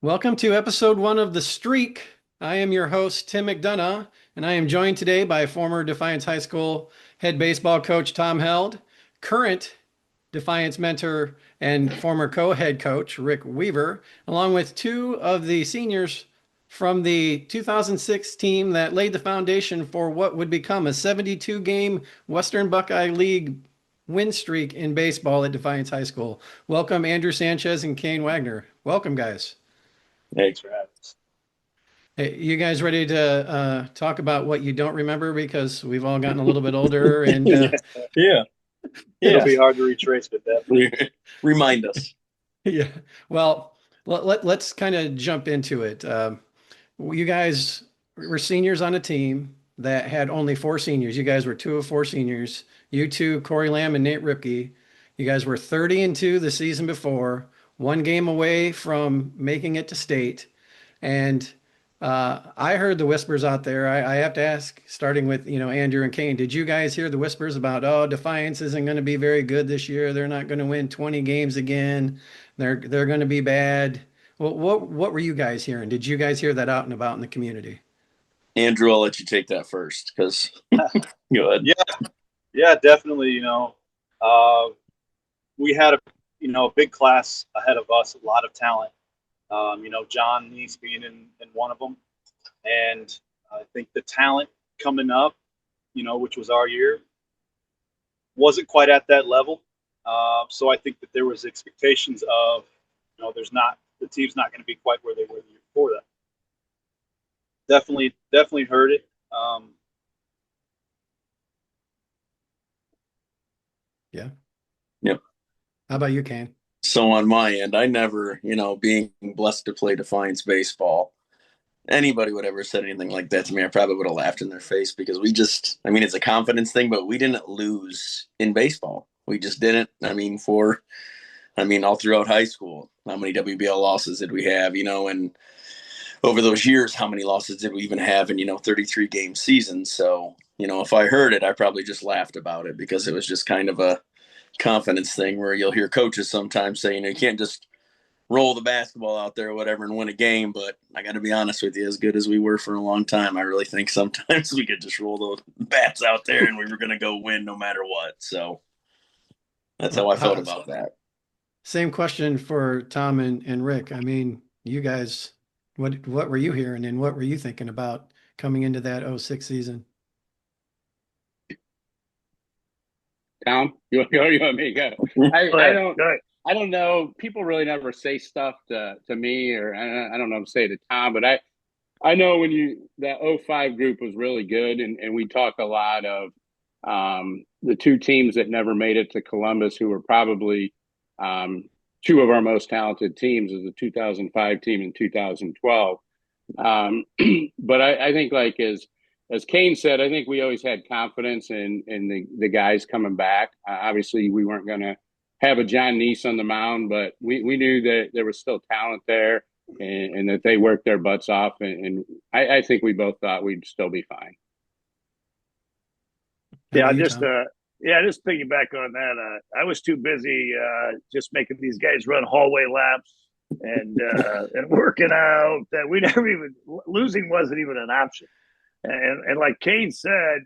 Welcome to episode one of The Streak. I am your host, Tim McDonough, and I am joined today by former Defiance High School head baseball coach Tom Held, current Defiance mentor and former co-head coach Rick Weaver, along with two of the seniors from the 2006 team that laid the foundation for what would become a 72-game Western Buckeye League win streak in baseball at Defiance High School. Welcome, Andrew Sanchez and Kane Wagner. Welcome, guys. Thanks for having us. Hey, you guys ready to talk about what you don't remember because we've all gotten a little bit older and Yeah, yeah, It'll yeah. yeah, be hard to retrace, but definitely. Remind us. yeah. Well, let's kind of jump into it. You guys were seniors on a team that had only four seniors. You guys were two of four seniors. You two, Corey Lamb and Nate Ripke. You guys were 30-2 the season before, one game away from making it to state. And I heard the whispers out there. I have to ask, starting with, Andrew and Kane, did you guys hear the whispers about, oh, Defiance isn't going to be very good this year. They're not going to win 20 games again. They're going to be bad. Well, what were you guys hearing? Did you guys hear that out and about in the community? Andrew, I'll let you take that first because go ahead. Yeah, yeah, definitely. Uh, we had a big class ahead of us, a lot of talent. John Neese being in one of them, and I think the talent coming up, which was our year, wasn't quite at that level. So I think that there was expectations of, there's not the team's not going to be quite where they were the year before that. Definitely heard it. Yeah. Yep. How about you, Kane? So on my end, I never, being blessed to play Defiance baseball, anybody would ever said anything like that to me, I probably would have laughed in their face because it's a confidence thing, but we didn't lose in baseball. We just didn't. All throughout high school, how many WBL losses did we have, and over those years, how many losses did we even have in, 33 game seasons? So, if I heard it, I probably just laughed about it because it was just kind of a confidence thing where you'll hear coaches sometimes say, you can't just roll the basketball out there or whatever and win a game. But I got to be honest with you, as good as we were for a long time, I really think sometimes we could just roll those bats out there and we were going to go win no matter what. So that's how Well, I felt about that. same question for Tom and Rick. I mean, you guys, what were you hearing and what were you thinking about coming into that '06 season? Tom, you want me to go? I, Go I ahead. don't Go ahead. I don't know. People really never say stuff to me, or I don't know if say to Tom, but I know when that '05 group was really good, and we talk a lot of the two teams that never made it to Columbus, who were probably two of our most talented teams, is the 2005 team and 2012. Um, but I think like as Kane said, I think we always had confidence in the guys coming back. Obviously, we weren't going to have a John Neese on the mound, but we knew that there was still talent there and that they worked their butts off. And I think we both thought we'd still be fine. How about Yeah, you, Tom? just piggyback on that. I was too busy just making these guys run hallway laps and working out that we never even losing wasn't even an option. And like Kane said,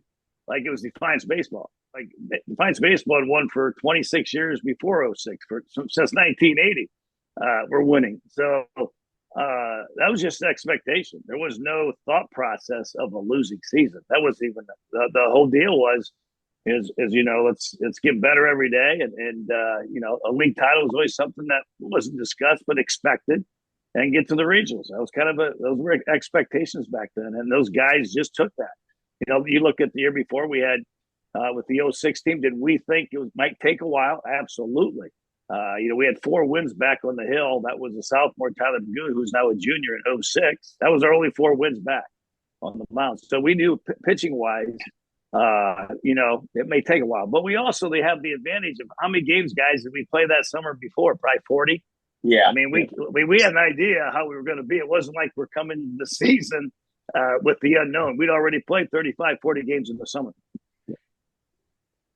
like it was Defiance baseball. Like Defiance baseball had won for 26 years before '06, since 1980. We're winning. So that was just expectation. There was no thought process of a losing season. That was even the whole deal was is let's get better every day and a league title was always something that wasn't discussed but expected and get to the regionals. That was kind of those were expectations back then, and those guys just took that. You look at the year before we had with the '06 team. Did we think might take a while? Absolutely. We had four wins back on the hill. That was a sophomore Tyler Magoon, who's now a junior in '06. That was our only four wins back on the mound. So we knew pitching wise, it may take a while. But they have the advantage of how many games, guys, did we play that summer before? Probably 40. Yeah. I mean, we had an idea how we were going to be. It wasn't like we're coming to the season with the unknown. We'd already played 35, 40 games in the summer.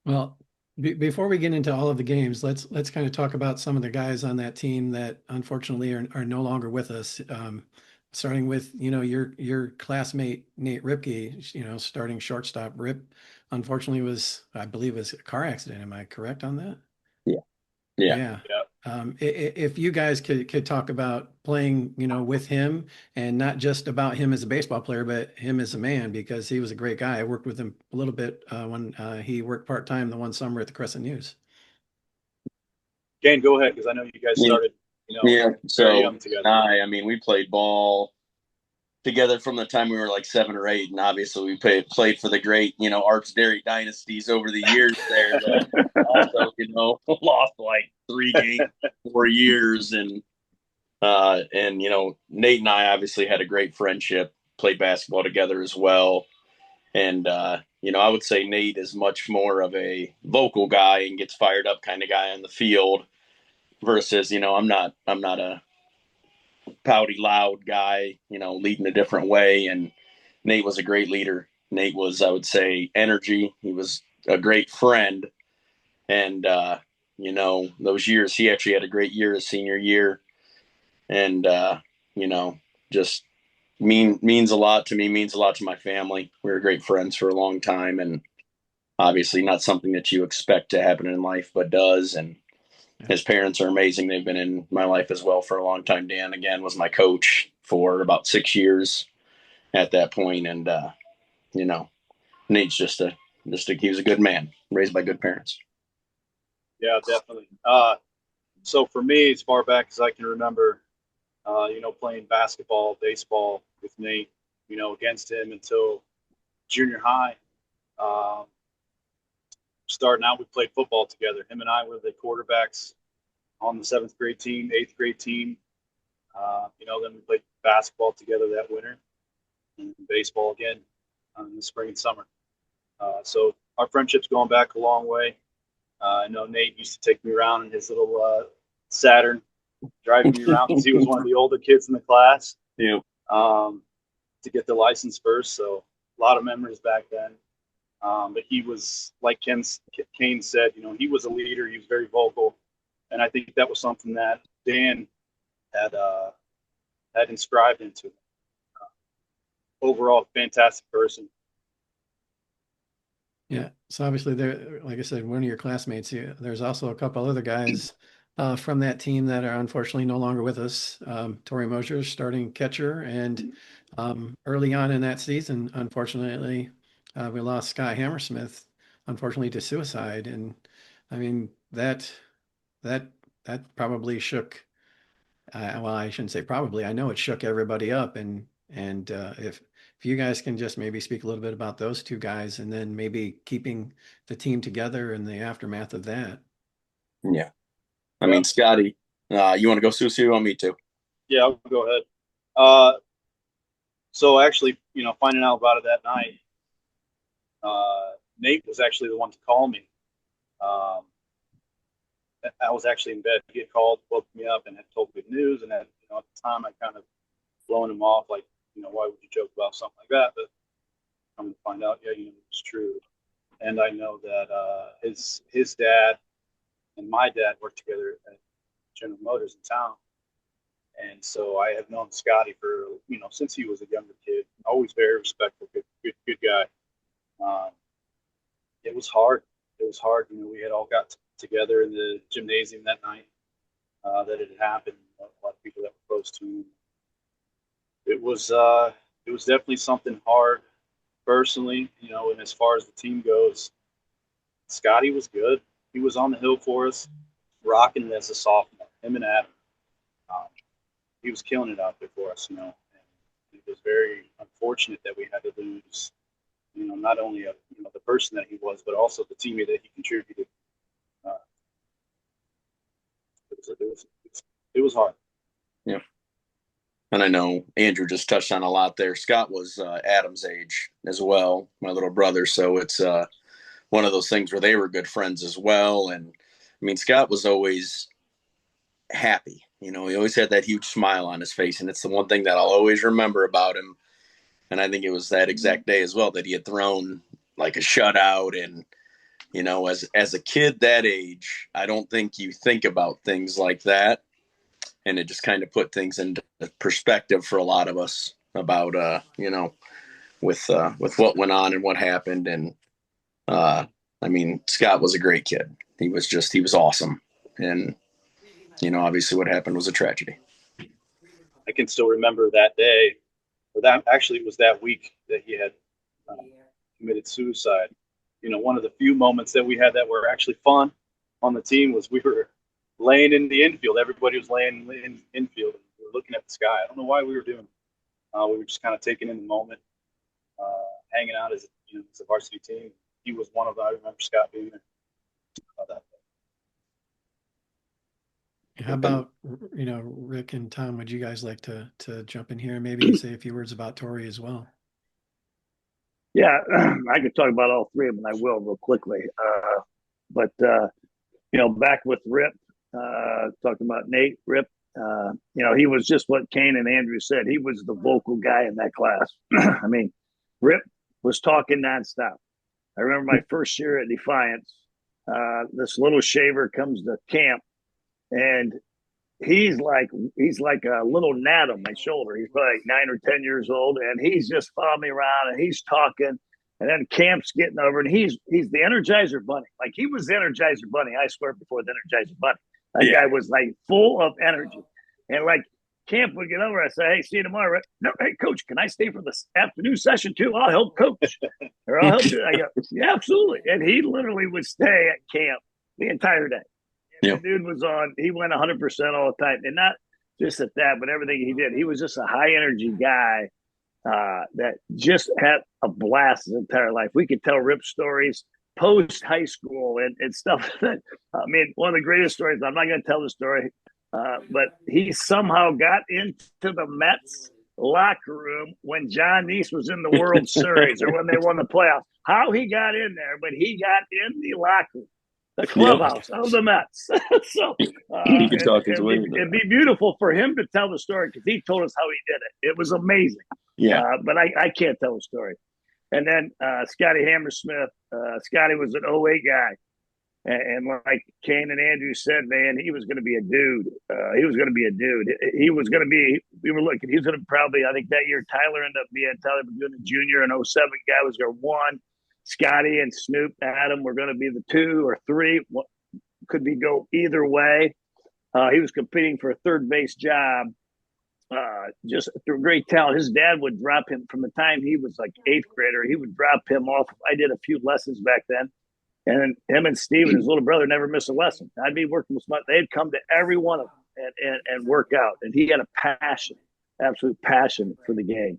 Well, Before we get into all of the games, let's kind of talk about some of the guys on that team that unfortunately are no longer with us. Starting with, your classmate Nate Ripke, starting shortstop. Rip, unfortunately, I believe, was a car accident. Am I correct on that? Yeah. Yeah. Yeah. Yeah. If you guys could talk about playing, with him, and not just about him as a baseball player, but him as a man, because he was a great guy. I worked with him a little bit when he worked part-time the one summer at the Crescent News. Kane, go ahead, because I know you guys Yeah. started, Yeah. very So young together. I mean, we played ball together from the time we were like 7 or 8, and obviously we played for the great, Arts Dairy dynasties over the years there. That also, lost like 3 games, 4 years, and Nate and I obviously had a great friendship, played basketball together as well. And, I would say Nate is much more of a vocal guy and gets fired up kind of guy on the field versus, I'm not a pouty, loud guy, leading a different way. And Nate was a great leader. Nate was, I would say, energy. He was a great friend. And, those years, he actually had a great year his senior year. And, just means a lot to me, means a lot to my family. We were great friends for a long time, and obviously not something that you expect to happen in life, but does. And his parents are amazing. They've been in my life as well for a long time. Dan, again, was my coach for about 6 years at that point. And, Nate's he was a good man, raised by good parents. Yeah, definitely. So for me, as far back as I can remember, playing basketball, baseball with Nate, against him until junior high. Starting out, we played football together. Him and I were the quarterbacks on the 7th grade team, 8th grade team. Then we played basketball together that winter, and baseball again in the spring and summer. So our friendship's going back a long way. I know Nate used to take me around in his little Saturn, driving me around because he was one of the older kids in the class. Yeah. To get the license first, so a lot of memories back then. But he was, like Kane said, he was a leader. He was very vocal, and I think that was something that Dan had inscribed into him. Overall, fantastic person. Yeah. So obviously there, like I said, one of your classmates, there's also a couple other guys from that team that are unfortunately no longer with us. Torrey Mosier, starting catcher, and early on in that season, unfortunately, we lost Sky Hammersmith, unfortunately, to suicide. And I mean, that probably shook, well, I shouldn't say probably, I know it shook everybody up. And if you guys can just maybe speak a little bit about those two guys, and then maybe keeping the team together in the aftermath of that. Yeah. I mean, Scotty, you want to go, Susie? You want me to? Yeah, I'll go ahead. So actually, finding out about it that night, Nate was actually the one to call me. I was actually in bed. He had called, woke me up, and had told good news. And at the time, I kind of blowing him off, like, why would you joke about something like that? But come to find out, yeah, it's true. And I know that his dad and my dad worked together at General Motors in town. And so I have known Scotty for, since he was a younger kid. Always very respectful, good guy. It was hard. It was hard. We had all got together in the gymnasium that night that it had happened. A lot of people that were close to him. It was definitely something hard personally, and as far as the team goes, Scotty was good. He was on the hill for us, rocking it as a sophomore, him and Adam. He was killing it out there for us, and it was very unfortunate that we had to lose, not only the person that he was, but also the teammate that he contributed. It was hard. Yeah. And I know Andrew just touched on a lot there. Scott was Adam's age as well, my little brother. So it's one of those things where they were good friends as well. And I mean, Scott was always happy. He always had that huge smile on his face. And it's the one thing that I'll always remember about him. And I think it was that exact day as well that he had thrown like a shutout. And you know, as a kid that age, I don't think you think about things like that, and it just kind of put things into perspective for a lot of us about you know, with what went on and what happened. And I mean, Scott was a great kid. He was awesome. And you know, obviously what happened was a tragedy. I can still remember that day, or that actually it was that week that he had committed suicide. You know, one of the few moments that we had that were actually fun on the team was we were laying in the infield. Everybody was laying in infield. We were looking at the sky. I don't know why we were doing it. We were just kind of taking in the moment, hanging out as, you know, as a varsity team. He was one of them. I remember Scott being there. That. How about, you know, Rick and Tom, would you guys like to jump in here and maybe say a few words about Tori as well? Yeah, I could talk about all three of them, and I will real quickly. But you know, back with Rip, talking about Nate, Rip, you know, he was just what Kane and Andrew said. He was the vocal guy in that class. I mean, Rip was talking nonstop. I remember my first year at Defiance. This little shaver comes to camp, and he's like a little gnat on my shoulder. He's probably like 9 or 10 years old, and he's just following me around and he's talking. And then Camp's getting over, and he's the Energizer Bunny. Like, he was the Energizer Bunny, I swear, before the Energizer Bunny. That guy was like full of energy. And like Camp would get over, I say, "Hey, see you tomorrow." Right? "No, hey, coach, can I stay for the afternoon session too? I'll help coach." Or, "I'll help you." I go, "Yeah, absolutely." And he literally would stay at camp the entire day. The dude was on, he went 100% all the time. And not just at that, but everything he did. He was just a high energy guy that just had a blast his entire life. We could tell Rip stories post high school and stuff. That, I mean, one of the greatest stories, I'm not going to tell the story, but he somehow got into the Mets locker room when John Neese was in the World Series or when they won the playoffs. How he got in there, but he got in the locker room, the clubhouse of the Mets. So he could talk his way. It'd be beautiful for him to tell the story because he told us how he did it. It was amazing. Yeah. But I can't tell the story. And then Scotty Hammersmith. Scotty was an 08 guy. And like Kane and Andrew said, man, he was going to be a dude. He was going to be a dude. He was going to be, we were looking, he was going to probably, I think that year, Tyler ended up being, Tyler was doing the junior, and 07 guy was going to 1. Scotty and Snoop, Adam were going to be the 2 or 3. Could be go either way. He was competing for a third base job. Just through great talent. His dad would drop him from the time he was like 8th grader. He would drop him off. I did a few lessons back then. And him and Steve and his little brother never missed a lesson. I'd be working with them. They'd come to every one of them and work out. And he had a passion, absolute passion for the game.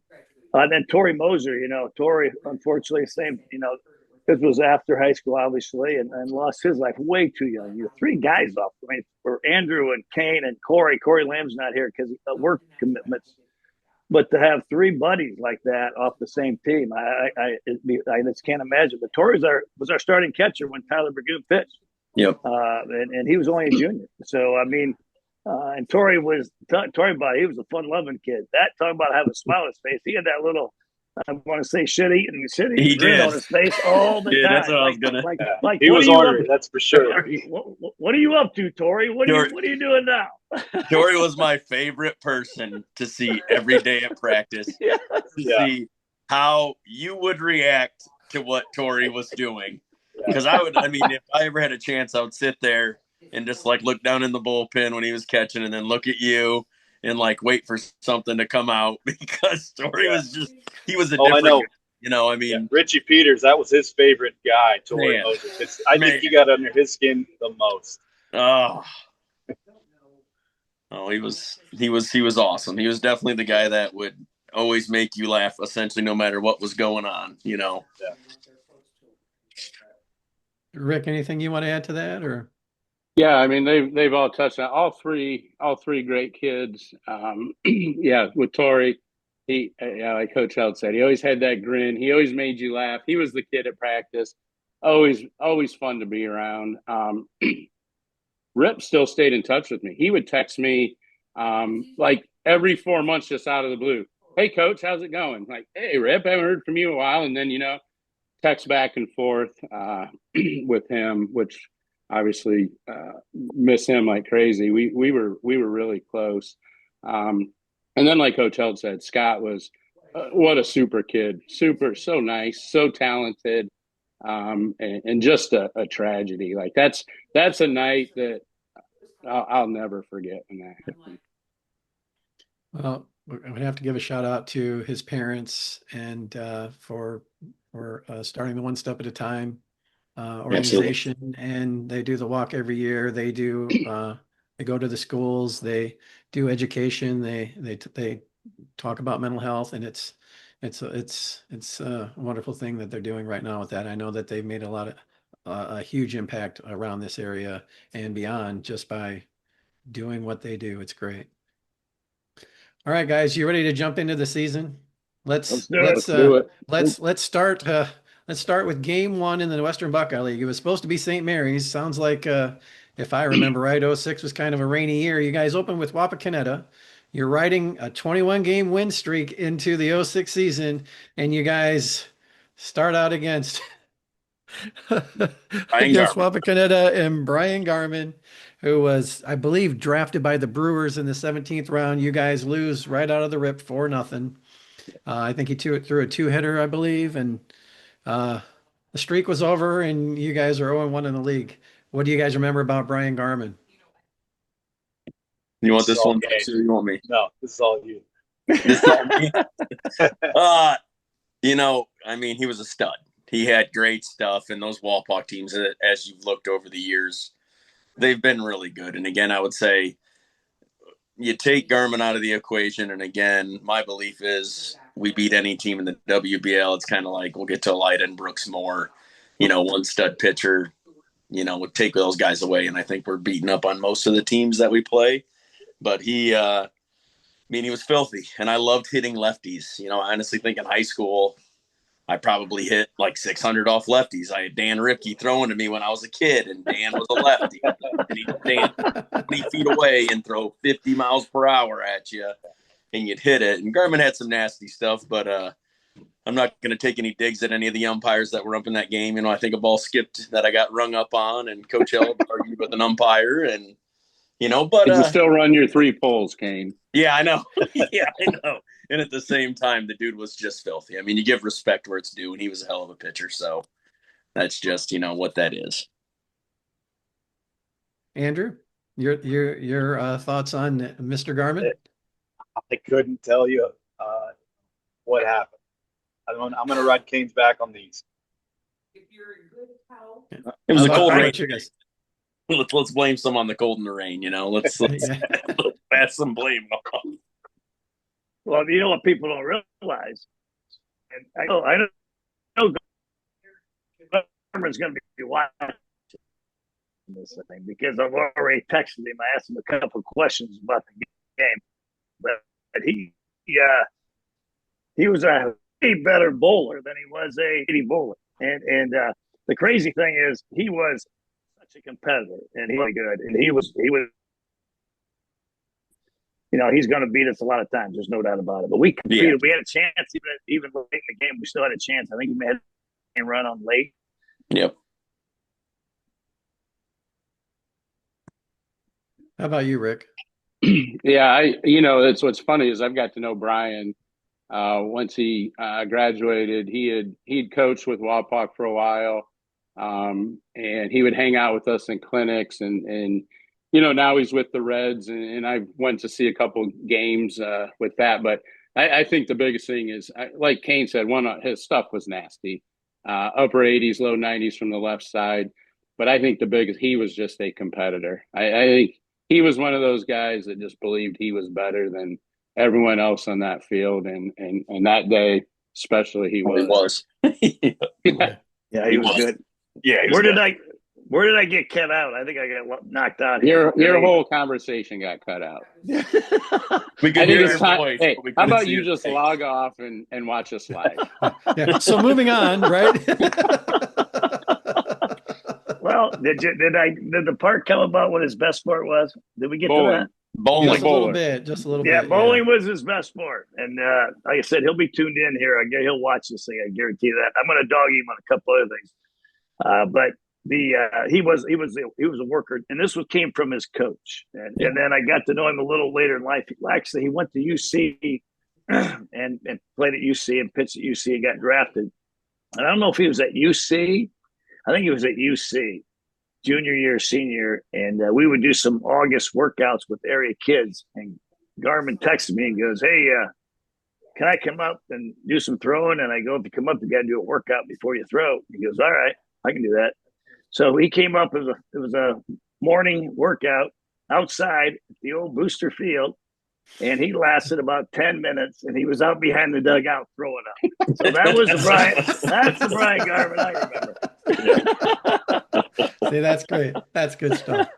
And then Tori Moser, you know, Tori, unfortunately, same, you know, this was after high school, obviously, and lost his life way too young. You're 3 guys off. I mean, for Andrew and Kane and Corey. Corey Lamb's not here because of work commitments. But to have 3 buddies like that off the same team, I just can't imagine. But Tori was our starting catcher when Tyler Burgoon pitched. Yep. And he was only a junior. So, I mean, and Tori Body, he was a fun-loving kid. That, talking about having a smile on his face, he had that little, I want to say shit-eating grin on his face all the time. That's what I was going to. Like, he was ornery, that's for sure. What are you up to, Tori? What are you doing now? Tori was my favorite person to see every day at practice. See how you would react to what Tori was doing. Because if I ever had a chance, I would sit there and just like look down in the bullpen when he was catching and then look at you and like wait for something to come out because Tori was just, he was a different, I know. You know, I mean, Richie Peters, that was his favorite guy, Tori Moser. I think he got under his skin the most. He was awesome. He was definitely the guy that would always make you laugh, essentially, no matter what was going on, you know. Yeah. Rick, anything you want to add to that, or? Yeah, I mean they've all touched on all three great kids. With Tori, he like Coach Held said, he always had that grin. He always made you laugh. He was the kid at practice. Always fun to be around. Rip still stayed in touch with me. He would text me like every 4 months, just out of the blue. "Hey, Coach, how's it going?" Like, "Hey, Rip, haven't heard from you in a while." And then, you know, text back and forth with him, which obviously miss him like crazy. We were really close. And then, like Coach Held said, Scott was what a super kid, so nice, so talented, and just a tragedy. Like that's a night that I'll never forget when that happened. Well, I'm gonna have to give a shout out to his parents and for starting the One Step at a Time organization, and they do the walk every year. They do they go to the schools, they do education, they talk about mental health, and it's a wonderful thing that they're doing right now with that. I know that they've made a huge impact around this area and beyond just by doing what they do. It's great. All right, guys, you ready to jump into the season? Let's do it. Let's start with game one in the Western Buckeye League. It was supposed to be St. Mary's. Sounds like if I remember right, 06 was kind of a rainy year. You guys opened with Wapakoneta. You're riding a 21 game win streak into the 06 season, and you guys start out against Wapakoneta and Brian Garman, who was, I believe, drafted by the Brewers in the 17th round. You guys lose right out of the rip 4-0. I think he threw a 2-hitter, I believe, and the streak was over, and you guys are 0-1 in the league. What do you guys remember about Brian Garman? You want this one, or you want me? No, this is all you. This is all me. I mean, he was a stud. He had great stuff, and those Walpock teams, as you've looked over the years, they've been really good. And again, I would say you take Garman out of the equation, and again, my belief is we beat any team in the WBL. It's kind of like we'll get to Elida and Brooks Moore, one stud pitcher, we'll take those guys away, and I think we're beating up on most of the teams that we play. But he was filthy, and I loved hitting lefties. I honestly think in high school, I probably hit like 600 off lefties. I had Dan Ripke throwing to me when I was a kid, and Dan was a lefty. And he'd stand 20 feet away and throw 50 miles per hour at you, and you'd hit it. And Garman had some nasty stuff, but I'm not going to take any digs at any of the umpires that were up in that game. I think a ball skipped that I got rung up on, and Coach Held argued with an umpire, and but you still run your 3 polls, Kane. Yeah, I know. Yeah, I know. And at the same time, the dude was just filthy. I mean, you give respect where it's due, and he was a hell of a pitcher. So that's just, what that is. Andrew, your thoughts on Mr. Garman? I couldn't tell you what happened. I'm going to ride Kane's back on these. It was a cold rain. Let's blame some on the cold and the rain. Let's pass some blame on. Well, what people don't realize, and I know Garman's going to be watching this thing because I've already texted him. I asked him a couple of questions about the game, but he was a better bowler than he was a hitting bowler, and the crazy thing is he was such a competitor, and he was good, and he was. He's going to beat us a lot of times. There's no doubt about it. But we competed. Yeah. We had a chance, even late in the game. We still had a chance. I think we had a run on late. Yep. How about you, Rick? Yeah, that's what's funny is I've got to know Brian. Once he graduated, he'd coached with Wapak for a while, and he would hang out with us in clinics and. Now he's with the Reds, and I went to see a couple games with that. But I think the biggest thing is, like Kane said, his stuff was nasty. Upper 80s, low 90s from the left side. But I think he was just a competitor. I think he was one of those guys that just believed he was better than everyone else on that field. And that day, especially, he was. Yeah, he was good. Yeah, Where did I get cut out? I think I got knocked out. Your whole conversation got cut out. We could hear your voice. Hey, how about you just log off and watch us live? Yeah. So moving on, right? Well, did the part come about what his best sport was? Did we get to that? Bowling. Just a little Bowler. bit, just a little Yeah, bit. bowling was his best sport, and like I said, he'll be tuned in here. He'll watch this thing. I guarantee that. I'm going to dog him on a couple other things, but he was a worker, and this came from his coach, and then I got to know him a little later in life. Actually, he went to UC and played at UC and pitched at UC and got drafted. And I don't know if he was at UC. I think he was at UC, junior year, senior, and we would do some August workouts with area kids. And Garmin texted me and goes, "Hey, can I come up and do some throwing?" And I go, "If you come up, you got to do a workout before you throw." He goes, "All right, I can do that." So he came up. It was a morning workout outside at the old Booster Field, and he lasted about 10 minutes, and he was out behind the dugout throwing up. So that was the Brian. That's the Brian Garvin I remember. See, that's great. That's good stuff.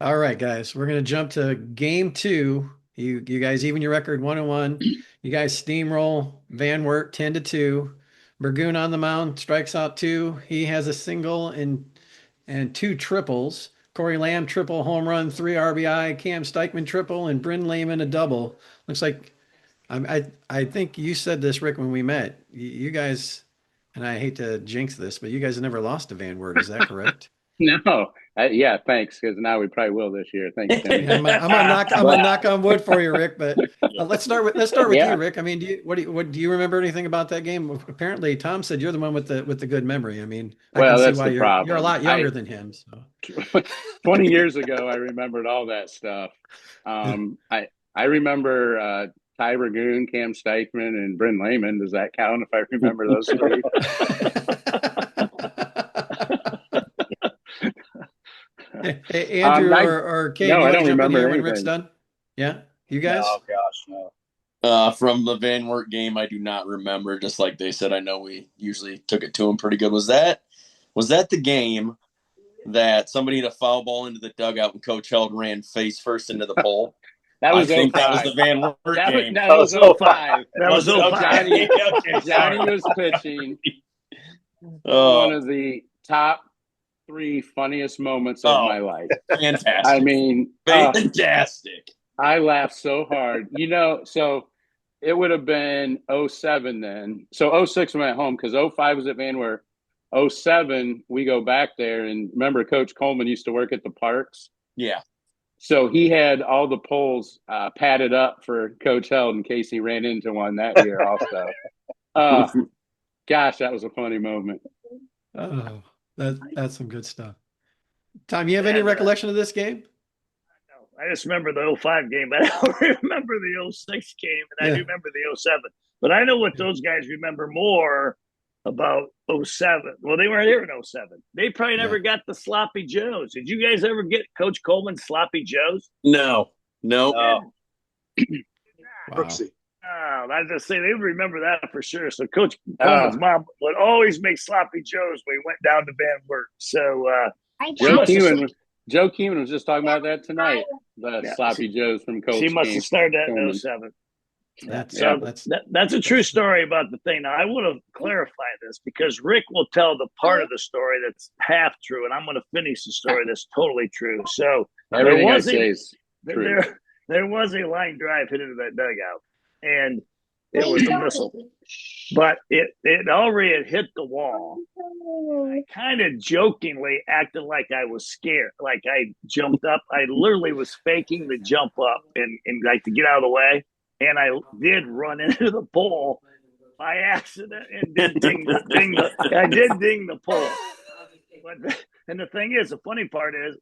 All right, guys, we're gonna jump to game 2. You guys even your record 1-1. You guys steamroll Van Wert 10-2. Burgoon on the mound strikes out 2. He has a single and 2 triples. Corey Lamb triple home run, 3 RBI. Cam Steichman triple and Bryn Lehman a double. Looks like I think you said this, Rick, when we met. You guys, and I hate to jinx this, but you guys have never lost to Van Wert. Is that correct? No. Yeah, thanks. Because now we probably will this year. Thanks, Timmy. I'm gonna knock on wood for you, Rick. But let's start with Yeah. you, Rick. I mean, do you remember anything about that game? Apparently, Tom said you're the one with the good memory. I mean, I Well, can see that's why the problem. you're a lot younger than him. So 20 years ago, I remembered all that stuff. I remember Ty Burgoon, Cam Steichman, and Bryn Lehman. Does that count if I remember those 3? Hey, Andrew or Kate, no, you I want don't to jump in remember here when anything. Rick's done? Yeah, you guys. Oh gosh, no. From the Van Wert game, I do not remember. Just like they said, I know we usually took it to him pretty good. Was that the game that somebody hit a foul ball into the dugout and Coach Held ran face first into the pole? That was I think that was 05. the Van Wert game. That was 05. That was 05. Johnny, Okay, Johnny sorry. was pitching. Oh, One of the top 3 funniest moments of my life. fantastic. I mean, fantastic. I laughed so hard. So it would have been 07 then. So 06 we went home because 05 was at Van Wert. 07 we go back there, and remember Coach Coleman used to work at the parks. Yeah. So he had all the poles padded up for Coach Held in case he ran into one that year also. Gosh, that was a funny moment. Oh, that's some good stuff. Tom, you have any recollection of this game? I just remember the 05 game, but I don't remember the 06 game, and I do remember the 07. But I know what those guys remember more about 07. Well, they weren't here in 07. They probably never got the sloppy joes. Did you guys ever get Coach Coleman's sloppy joes? No. No. Wow. Oh, I just say they would remember that for sure. So Coach Coleman's mom would always make sloppy joes when he went down to Van Wert. So Joe Keeman was just talking about that tonight. The sloppy joes from Coach. She must have started that in 07. That's a true story about the thing. Now, I want to clarify this because Rick will tell the part of the story that's half true, and I'm going to finish the story that's totally true. So everything I say is true. There was a line drive hit into that dugout, and it was a missile. But it already had hit the wall. I kind of jokingly acted like I was scared, like I jumped up. I literally was faking the jump up and like to get out of the way. And I did run into the pole by accident and did ding the pole. And the thing is, the funny part is,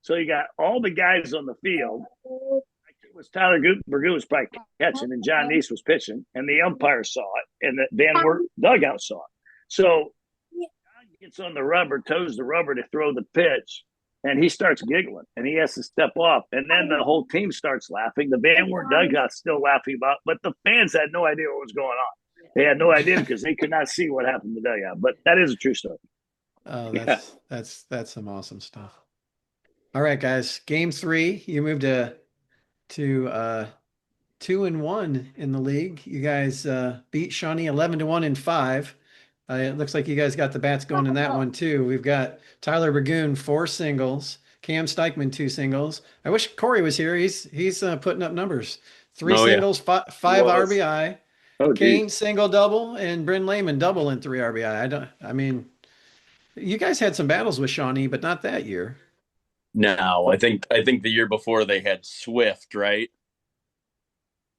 so you got all the guys on the field. It was Tyler Burgoon was probably catching, and John Neese was pitching, and the umpire saw it, and the Van Wert dugout saw it. So John gets on the rubber, toes the rubber to throw the pitch, and he starts giggling, and he has to step off, and then the whole team starts laughing. The Van Wert dugout's still laughing about, but the fans had no idea what was going on. They had no idea because they could not see what happened in the dugout. But that is a true story. Oh, that's some awesome stuff. All right, guys. Game 3, you moved to 2-1 in the league. You guys beat Shawnee 11-1 in 5. It looks like you guys got the bats going in that one too. We've got Tyler Burgoon 4 singles, Cam Steichman, 2 singles. I wish Corey was here. He's putting up numbers. Three Oh, yeah. singles, five Was. RBI. Oh, Kane geez. single double, and Bryn Lehman double and 3 RBI. I mean, you guys had some battles with Shawnee, but not that year. No, I think the year before they had Swift, right?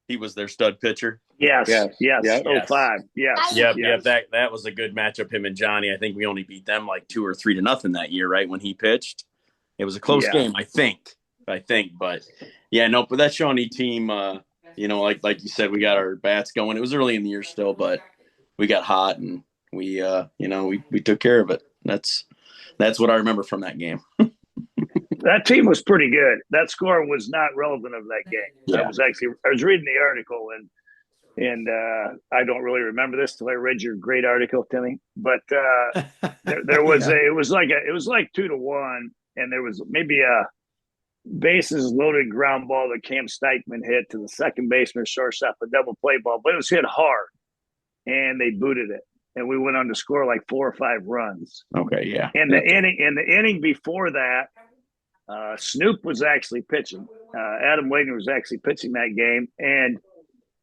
He was their stud pitcher. Yes, Yes. yes, Yep. oh five, yes, Yep, yes. that was a good matchup. Him and Johnny. I think we only beat them like 2 or 3 to nothing that year, right? When he pitched, it was a close Yeah. game. I think, but yeah, no. But that Shawnee team, like you said, we got our bats going. It was early in the year still, but we got hot and we took care of it. That's what I remember from that game. That team was pretty good. That score was not relevant of that game. Yeah. I was reading the article and I don't really remember this till I read your great article, Timmy. But there was Yeah. it was like 2-1, and there was maybe a bases loaded ground ball that Cam Steichman hit to the second baseman, shortstop, a double play ball, but it was hit hard, and they booted it, and we went on to score like 4 or 5 runs. Okay, yeah. And the inning before that, Snoop was actually pitching. Adam Wagner was actually pitching that game, and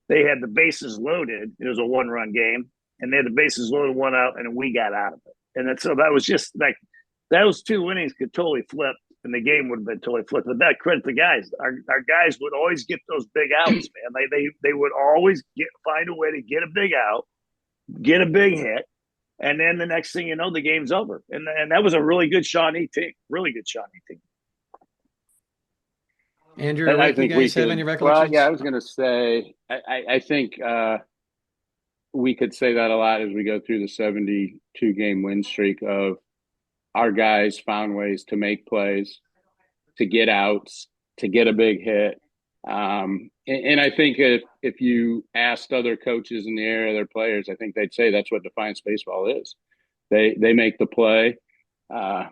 they had the bases loaded. It was a 1-run game, and they had the bases loaded, 1 out, and we got out of it. And so that was just like those 2 innings could totally flip, and the game would have been totally flipped. But that credit the guys. Our guys would always get those big outs, man. They would always find a way to get a big out, get a big hit, and then the next thing you know, the game's over. And that was a really good Shawnee team. Really good Shawnee team. Andrew, I Rick, you think we guys have could. any Well, recollections? yeah, I was going to say, I think we could say that a lot as we go through the 72 game win streak of our guys found ways to make plays, to get outs, to get a big hit. And I think if you asked other coaches in the area, their players, I think they'd say that's what Defiance baseball is. They make the play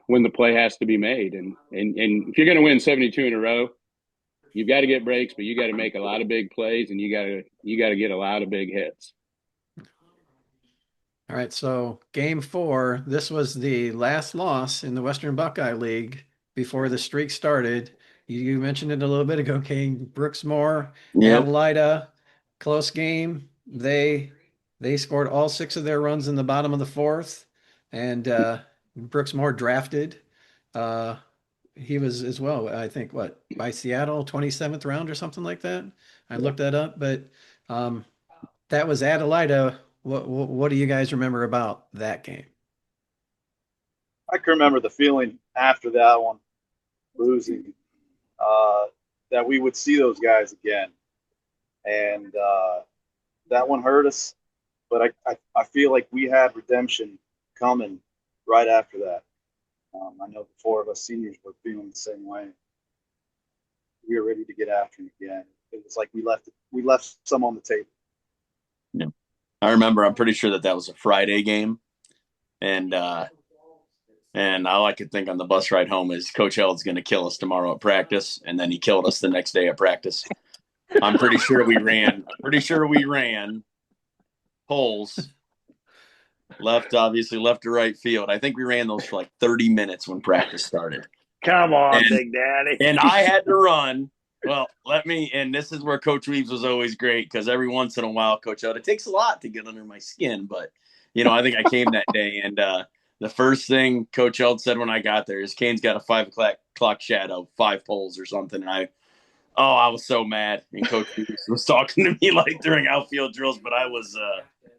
when the play has to be made. And if you're going to win 72 in a row, you've got to get breaks, but you got to make a lot of big plays, and you got to get a lot of big hits. All right, so game 4, this was the last loss in the Western Buckeye League before the streak started. You mentioned it a little bit ago, Kane. Brooksmore, Yep. Adelaida, close game. They scored all 6 of their runs in the bottom of the 4th, and Brooksmore drafted. He was as well, I think, by Seattle, 27th round or something like that. I looked that up, but that was Adelaida. What do you guys remember about that game? I can remember the feeling after that one, losing, that we would see those guys again. And that one hurt us, but I feel like we had redemption coming right after that. I know the 4 of us seniors were feeling the same way. We were ready to get after it again. It was like we left some on the table. Yeah. I remember. I'm pretty sure that was a Friday game, and all I could think on the bus ride home is Coach Held's going to kill us tomorrow at practice, and then he killed us the next day at practice. I'm pretty sure we ran poles left to right field. I think we ran those for like 30 minutes when practice started. Come on, Big Daddy. And I had to run. Well, and this is where Coach Reeves was always great, because every once in a while, Coach Held, it takes a lot to get under my skin. But, I think I came that day, and the first thing Coach Held said when I got there is, Kane's got a 5 o'clock shadow, 5 poles or something. And I was so mad. And Coach Reeves was talking to me like during outfield drills, but I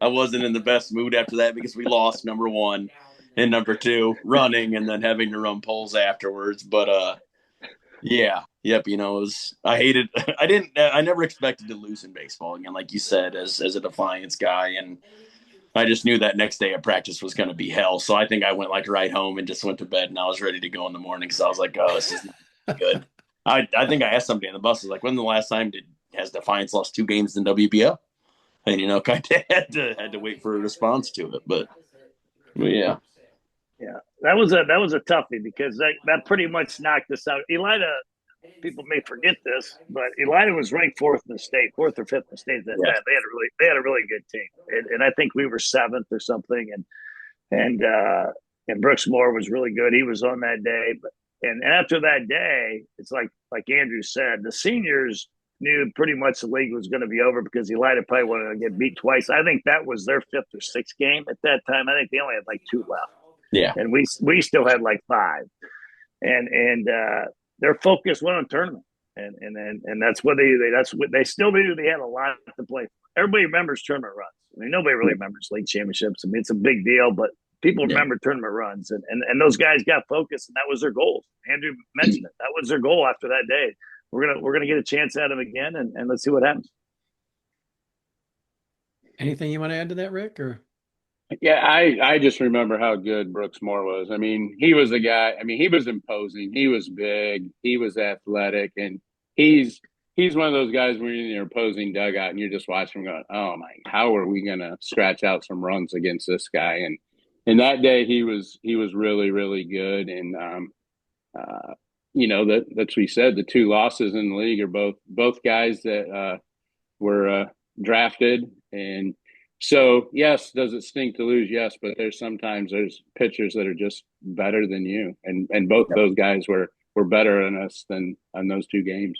wasn't in the best mood after that, because we lost, number 1, and number 2, running and then having to run poles afterwards. But yeah, yep. I never expected to lose in baseball again, like you said, as a Defiance guy, and I just knew that next day of practice was going to be hell. So I think I went like right home and just went to bed, and I was ready to go in the morning, because I was like, oh, this is not good. I think I asked somebody on the bus, I was like, when the last time has Defiance lost 2 games in WBO? And kind of had to wait for a response to it, but yeah. Yeah, that was a toughie, because that pretty much knocked us out. Elida, people may forget this, but Elida was ranked 4th in the state, 4th or 5th in the state at that time. They had a really good team, and I think we were 7th or something. And Brooksmore was really good. He was on that day, but and after that day, it's like Andrew said, the seniors knew pretty much the league was going to be over because Elida probably wanted to get beat twice. I think that was their fifth or sixth game at that time. I think they only had like 2 left. Yeah. And we still had like 5. And their focus went on tournament. And that's what they still do. They had a lot to play for. Everybody remembers tournament runs. I mean, nobody really remembers league championships. I mean, it's a big deal, but people remember tournament runs, and those guys got focused, and that was their goal. Andrew mentioned it. That was their goal after that day. We're gonna get a chance at them again, and let's see what happens. Anything you want to add to that, Rick? Or Yeah, I just remember how good Brooks Moore was. I mean, he was a guy. I mean, he was imposing. He was big. He was athletic, and he's one of those guys when you're in your opposing dugout and you're just watching him going, "Oh my, how are we gonna scratch out some runs against this guy?" And that day he was really really good. And you know, that's what we said. The 2 losses in the league are both guys that were drafted. And so, yes, does it stink to lose? Yes, but there's pitchers that are just better than you, and both those guys were better than us than on those 2 games.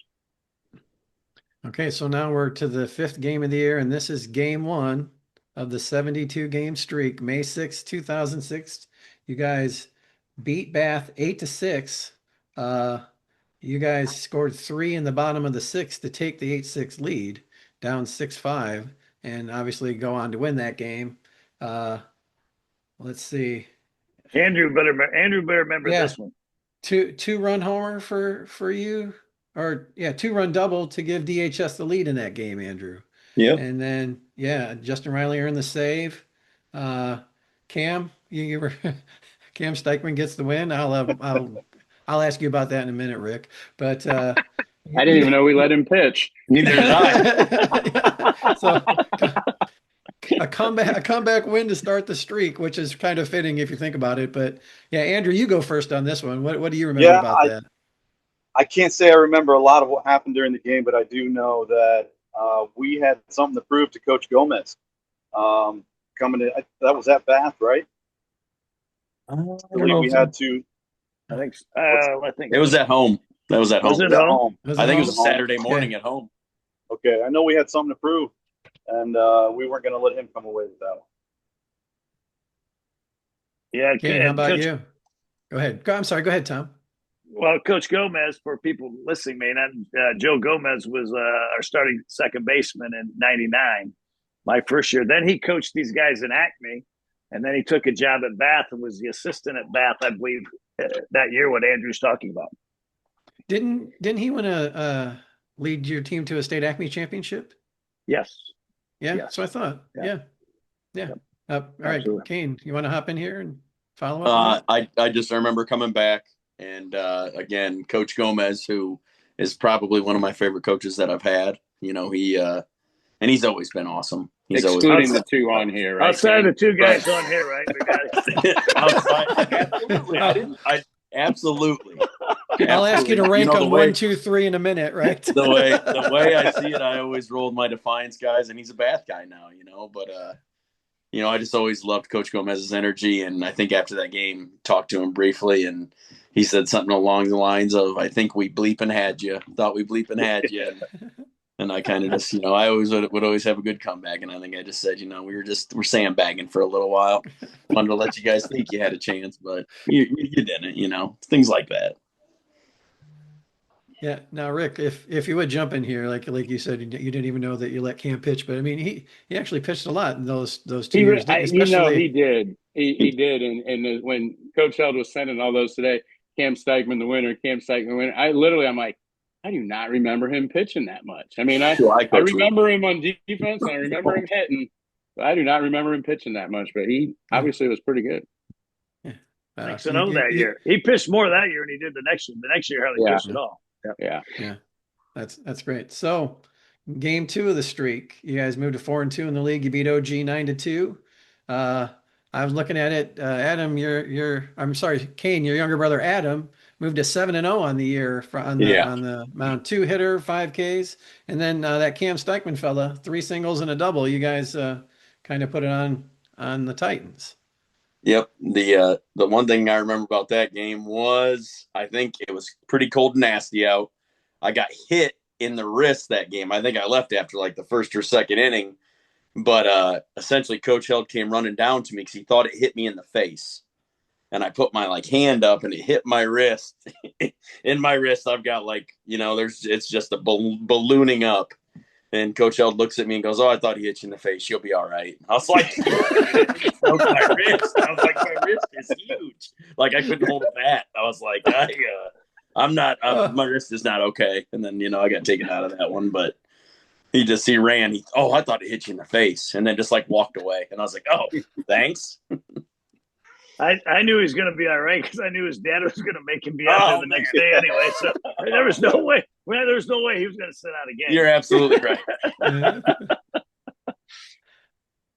okay, so now we're to the 5th game of the year, and this is game 1 of the 72 game streak, May 6, 2006. You guys beat Bath 8-6. You guys scored 3 in the bottom of the 6th to take the 8-6 lead, down 6-5, and obviously go on to win that game. Let's see. Andrew better remember this one. 2-run homer for you, or 2-run double to give DHS the lead in that game, Andrew. Yeah. And then Justin Riley earned the save. Cam, you were Cam Steichman gets the win. I'll ask you about that in a minute, Rick. But I didn't even know we let him pitch. Neither did I. So a comeback win to start the streak, which is kind of fitting if you think about it. But yeah, Andrew, you go first on this one. What do you remember about that? I can't say I remember a lot of what happened during the game, but I do know that we had something to prove to Coach Gomez. Coming in, that was at Bath, right? We had to. I think. I think it was at home. That was at home. Was it at home? I think it was a Saturday morning at home. Okay, I know we had something to prove, and we weren't going to let him come away with that one. Yeah. Ken, how about you? Go ahead. I'm sorry. Go ahead, Tom. Well, Coach Gomez, for people listening, Joe Gomez was our starting second baseman in '99, my first year. Then he coached these guys in Acme, and then he took a job at Bath and was the assistant at Bath, I believe, that year. What Andrew's talking about. Didn't he want to lead your team to a state Acme championship? Yes. Yeah, yes. So I thought. Yeah. Yep. All right, Absolutely. Kane, you want to hop in here and follow up? I remember coming back, and again, Coach Gomez, who is probably one of my favorite coaches that I've had. You know, and he's always been awesome. He's excluding the 2 on here, right? Outside the 2 guys on here, right? We got absolutely. I'll ask you to rank them 1, 2, 3 in a minute, right? the way I see it, I always rolled my Defiance guys, and he's a Bath guy now, but I just always loved Coach Gomez's energy. And I think after that game, talked to him briefly, and he said something along the lines of, "I think we bleeping had you. Thought we bleeping had you." And I kind of just, I always would always have a good comeback. And I think I just said, we're sandbagging for a little while. Wanted to let you guys think you had a chance, but you didn't, things like that. Yeah. Now, Rick, if you would jump in here, like you said, you didn't even know that you let Cam pitch, but I mean, he actually pitched a lot in those 2 years. Especially, he did. He did. And when Coach Held was sending all those today, Cam Steichman the winner, I'm like, I do not remember him pitching that much. I mean, I remember him on defense, and I remember him hitting, but I do not remember him pitching that much. But he obviously was pretty good. Yeah. 6-0 that year. He pitched more that year than he did the next year. The next year, hardly pitched at all. Yeah. That's great. So, game 2 of the streak, you guys moved to 4-2 in the league. You beat OG 9-2. I was looking at it. Adam, Kane, your younger brother Adam moved to 7-0 on the year on the mound. 2 hitter, 5 Ks, and then that Cam Steichman fella, 3 singles and a double. You guys kind of put it on the Titans. Yep. The one thing I remember about that game was I think it was pretty cold and nasty out. I got hit in the wrist that game. I think I left after like the first or second inning, but essentially Coach Held came running down to me because he thought it hit me in the face. And I put my like hand up and it hit my wrist. In my wrist, I've got like, it's just a ballooning up. And Coach Eld looks at me and goes, "Oh, I thought he hit you in the face. You'll be all right." I was like, broke my wrist. I was like, my wrist is huge. Like I couldn't hold that. I was like, I'm not. My wrist is not okay. And then I got taken out of that one. But he ran. I thought it hit you in the face, and then just like walked away. And I was like, "Oh, thanks." I knew he was going to be all right because I knew his dad was going to make him be out there the next day anyway. So there was no way. Well, there was no way he was going to sit out again. You're absolutely right.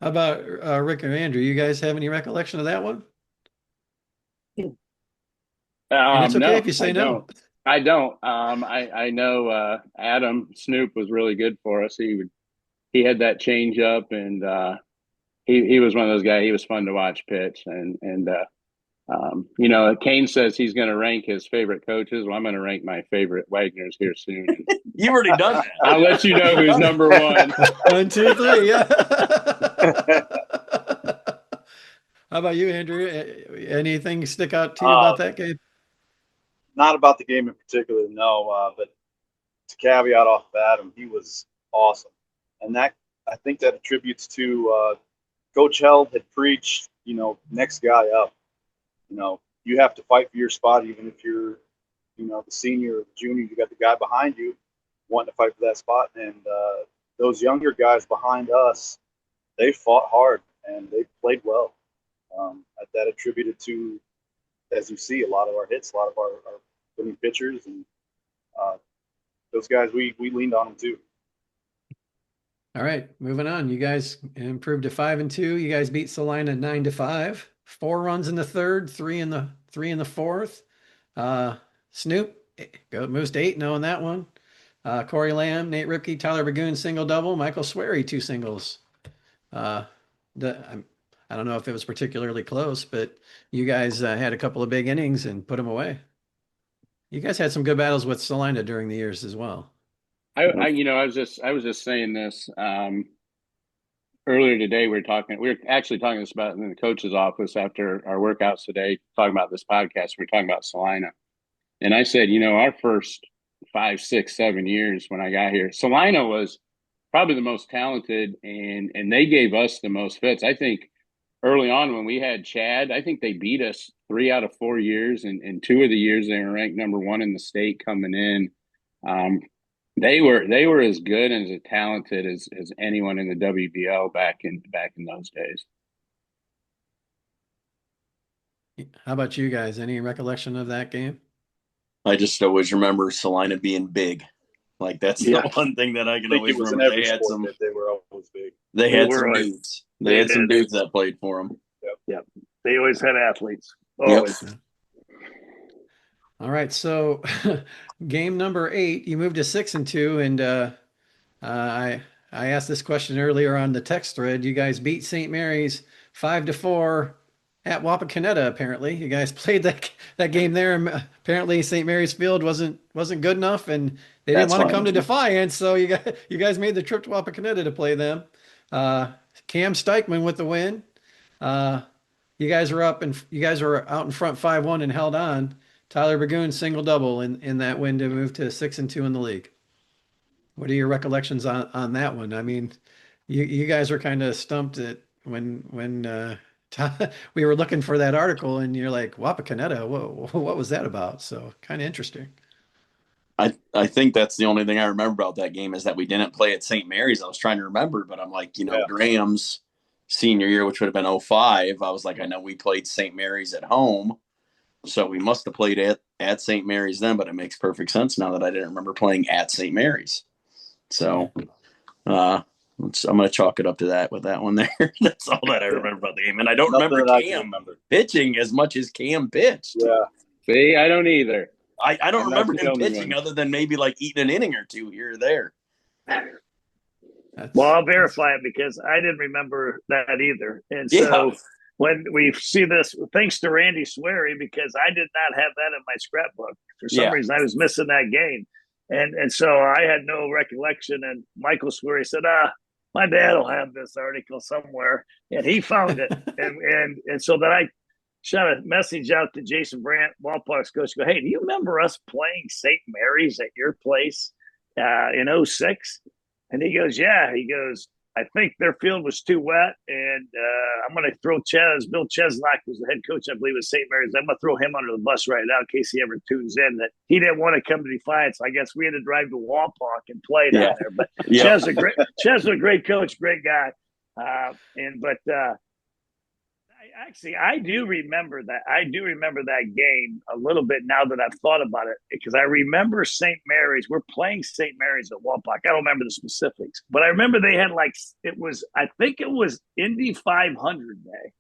How about Rick and Andrew? You guys have any recollection of that one? And it's okay No, if you say no. I don't. I know Adam Snoop was really good for us. He had that change up, and he was one of those guys. He was fun to watch pitch, and Kane says he's going to rank his favorite coaches. Well, I'm going to rank my favorite Wagners here soon. You've already done that. I'll let you know who's number one. 1, 2, 3. Yeah. How about you, Andrew? Anything stick out to you about that game? Not about the game in particular, no. But to caveat off of Adam, he was awesome, and I think that attributes to Coach Held had preached, next guy up. You have to fight for your spot, even if you're, the senior or the junior. You got the guy behind you wanting to fight for that spot, and those younger guys behind us, they fought hard and they played well. That attributed to, as you see, a lot of our hits, a lot of our winning pitchers, and those guys we leaned on them too. All right, moving on. You guys improved to 5-2. You guys beat Salina 9-5. 4 runs in the third, 3 in the fourth. Snoop moves to 8-0 in that one. Corey Lamb, Nate Ripke, Tyler Bagoon single double, Michael Swery 2 singles. I don't know if it was particularly close, but you guys had a couple of big innings and put them away. You guys had some good battles with Salina during the years as well. I was just saying this earlier today. We were actually talking this about in the coach's office after our workouts today, talking about this podcast. We were talking about Salina, and I said, our first 5, 6, 7 years when I got here, Salina was probably the most talented, and they gave us the most fits. I think early on when we had Chad, I think they beat us 3 out of 4 years, and 2 of the years they were ranked number 1 in the state coming in. They were as good and as talented as anyone in the WBL back in those days. How about you guys? Any recollection of that game? I just always remember Salina being big. Like that's the one thing that I can always remember. They had some. They were always big. They had some dudes. They had some dudes that played for them. Yep. They always had athletes. Always. Yep. All right. So game number 8, you moved to 6-2, and I asked this question earlier on the text thread. You guys beat St. Mary's 5-4 at Wapakoneta. Apparently, you guys played that game there. And apparently, St. Mary's field wasn't good enough, and they didn't want to come to Defiance. So you guys made the trip to Wapakoneta to play them. Cam Steichman with the win. You guys were out in front 5-1 and held on. Tyler Bagoon single double in that win to move to 6-2 in the league. What are your recollections on that one? I mean, you guys were kind of stumped at when we were looking for that article, and you're like, Wapakoneta, what was that about? So kind of interesting. I think that's the only thing I remember about that game is that we didn't play at St. Mary's. I was trying to remember, but I'm like, Graham's senior year, which would have been 2005. I was like, I know we played St. Mary's at home, so we must have played at St. Mary's then, but it makes perfect sense now that I didn't remember playing at St. Mary's. So I'm going to chalk it up to that with that one there. That's all that I remember about the game. And I don't remember Cam pitching as much as Cam pitched. Yeah. See, I don't either. I don't remember him pitching other than maybe like eating an inning or 2 here or there. Well, I'll verify it because I didn't remember that either. And so when we see this, thanks to Randy Sweary, because I did not have that in my scrapbook. For some Yeah. reason, I was missing that game. And so I had no recollection. And Michael Sweary said, my dad will have this article somewhere. And he found it. And so then I shot a message out to Jason Brandt, Ballpark's coach, go, hey, do you remember us playing St. Mary's at your place in 06? And he goes, yeah. He goes, I think their field was too wet, and I'm going to throw Bill Cheslock was the head coach, I believe, at St. Mary's. I'm going to throw him under the bus right now in case he ever tunes in. That he didn't want to come to Defiance. I guess we had to drive to Wapak and play down there. But Ches was a great coach, great guy. I do remember that. I do remember that game a little bit now that I've thought about it, because I remember St. Mary's. We're playing St. Mary's at Wapak. I don't remember the specifics, but I remember they had I think it was Indy 500 day.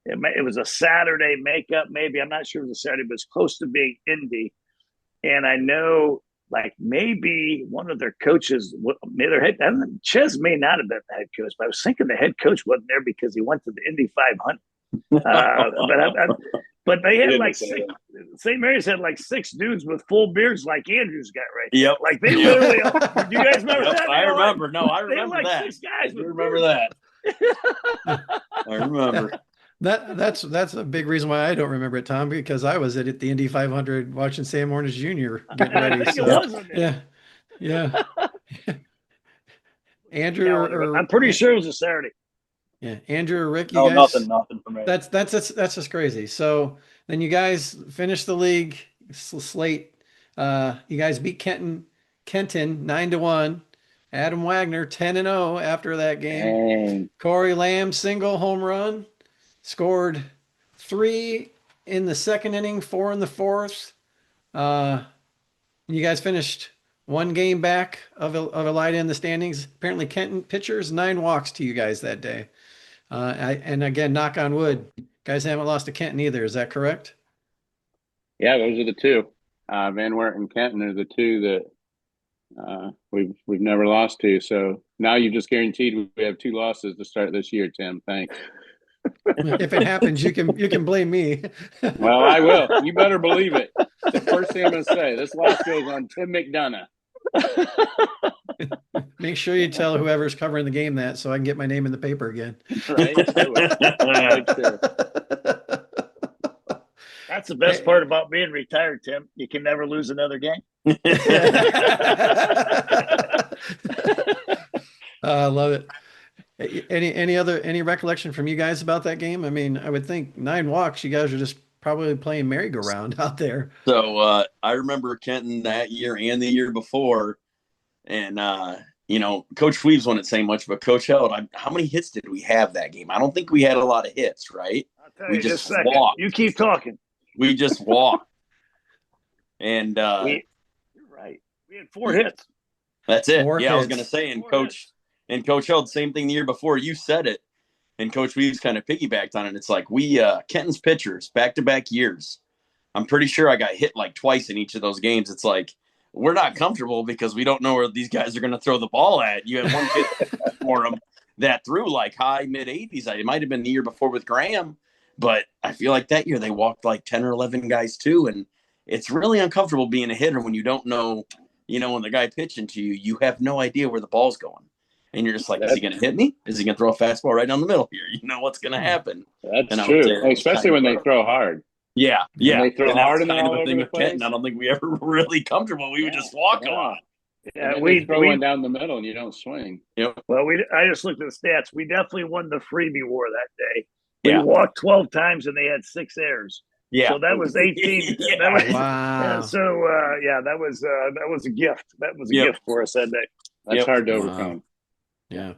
It was a Saturday makeup, maybe. I'm not sure it was a Saturday, but it's close to being Indy. And I know, maybe one of their coaches, Ches may not have been the head coach, but I was thinking the head coach wasn't there because he went to the Indy 500. But they had St. Mary's had 6 dudes with full beards like Andrew's got right there. Yep. They literally, do you guys remember that? I remember. I remember that. 6 guys. I remember that. I remember. That's a big reason why I don't remember it, Tom, because I was at the Indy 500 watching Sam Hornish Jr. getting ready. Yeah. Andrew, I'm pretty sure it was a Saturday. Yeah, Andrew or Rick, you guys? Nothing for me. That's just crazy. So then you guys finished the league slate. You guys beat Kenton 9-1. Adam Wagner 10-0 after that game. Dang. Corey Lamb single home run, scored 3 in the second inning, 4 in the fourth. You guys finished 1 game back of Elida in the standings. Apparently Kenton pitchers 9 walks to you guys that day. And again, knock on wood, guys haven't lost to Kenton either. Is that correct? Yeah, those are the 2. Van Wert and Kenton are the 2 that we've never lost to. So now you just guaranteed we have 2 losses to start this year, Tim. Thanks. If it happens, you can blame me. Well, I will. You better believe it. The first thing I'm going to say, this loss goes on Tim McDonough. Make sure you tell whoever's covering the game that, so I can get my name in the paper again. Right? That's the best part about being retired, Tim. You can never lose another game. I love it. Any recollection from you guys about that game? I mean, I would think 9 walks, you guys are just probably playing merry-go-round out there. So I remember Kenton that year and the year before. And, Coach Weaves wouldn't say much, but Coach Held, how many hits did we have that game? I don't think we had a lot of hits, right? We just walked. You keep talking. We just walked. And you're right. We had 4 hits. That's it. 4 yeah, hits. I was going to say, and Coach Held, same thing the year before. You said it. And Coach Weaves kind of piggybacked on it. It's like Kenton's pitchers, back-to-back years. I'm pretty sure I got hit twice in each of those games. It's like, we're not comfortable because we don't know where these guys are going to throw the ball at. You had one kid for them that threw high, mid-80s. It might have been the year before with Graham, but I feel like that year they walked 10 or 11 guys too. And it's really uncomfortable being a hitter when you don't know, when the guy pitching to you, you have no idea where the ball's going. And you're just like, is he going to hit me? Is he going to throw a fastball right down the middle here? You know what's going to happen. That's true, especially when they throw hard. Yeah. They throw hard, and kind of a thing with Kenton. I don't think we ever were really comfortable. We would just walk on. Yeah, we throw one down the middle, and you don't swing. Yep. Well, I just looked at the stats. We definitely won the freebie war that day. We walked 12 times, and they had 6 errors. Yeah. So that was 18. Wow. So that was a gift. That was a gift for us that day. That's hard to overcome. Yeah.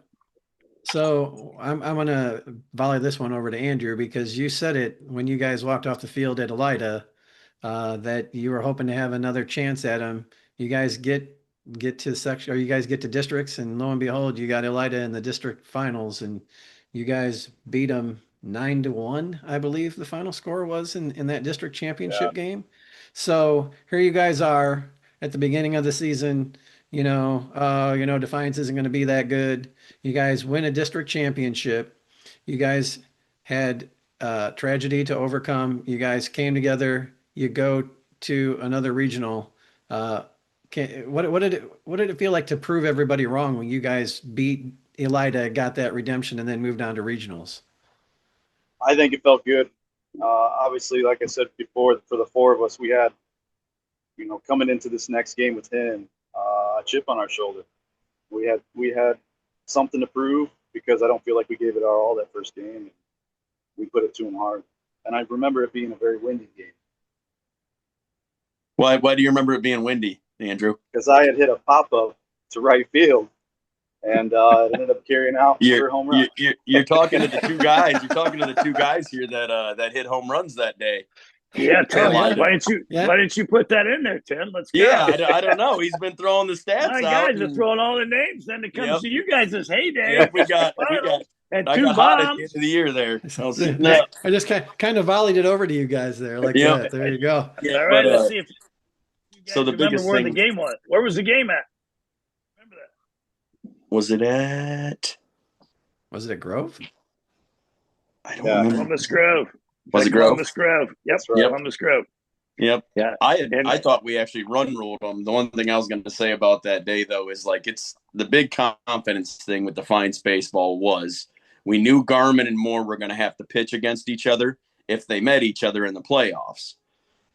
So I'm going to volley this one over to Andrew, because you said it when you guys walked off the field at Elida, that you were hoping to have another chance at him. You guys get to section, or you guys get to districts, and lo and behold, you got Elida in the district finals, and you guys beat them 9-1, I believe the final score was in that district championship game. So here you guys are at the beginning of the season. Defiance isn't going to be that good. You guys win a district championship. You guys had tragedy to overcome. You guys came together. You go to another regional. What did it feel like to prove everybody wrong when you guys beat Elida, got that redemption, and then moved on to regionals? I think it felt good. Obviously, like I said before, for the four of us, we had, coming into this next game with him, a chip on our shoulder. We had something to prove because I don't feel like we gave it our all that first game. And we put it to him hard, and I remember it being a very windy game. Why do you remember it being windy, Andrew? Because I had hit a pop up to right field, and it ended up carrying out for a home run. You're talking to the two guys. You're talking to the two guys here that hit home runs that day. Yeah, Tim. Yeah. Why didn't you put that in there, Tim? Let's go. Yeah, I don't know. He's been throwing the stats My out. guys are throwing all the names. Then it comes to you guys' heyday. Yep, we got and I two got hot at the bombs. end of the year there. I just kind of volleyed it over to you guys there, like that. There you go. Yeah, all right, but, let's see if you guys so the remember biggest where thing the game was. Where was the game at? Remember that? was it at? Was it at Grove? I don't remember. Columbus Grove. Was it Grove? Columbus Grove. Yep. Right. Columbus Grove. Yep. Yeah. I thought we actually run ruled them. The one thing I was going to say about that day, though, is like it's the big confidence thing with Defiance Baseball was we knew Garmin and Moore were going to have to pitch against each other if they met each other in the playoffs.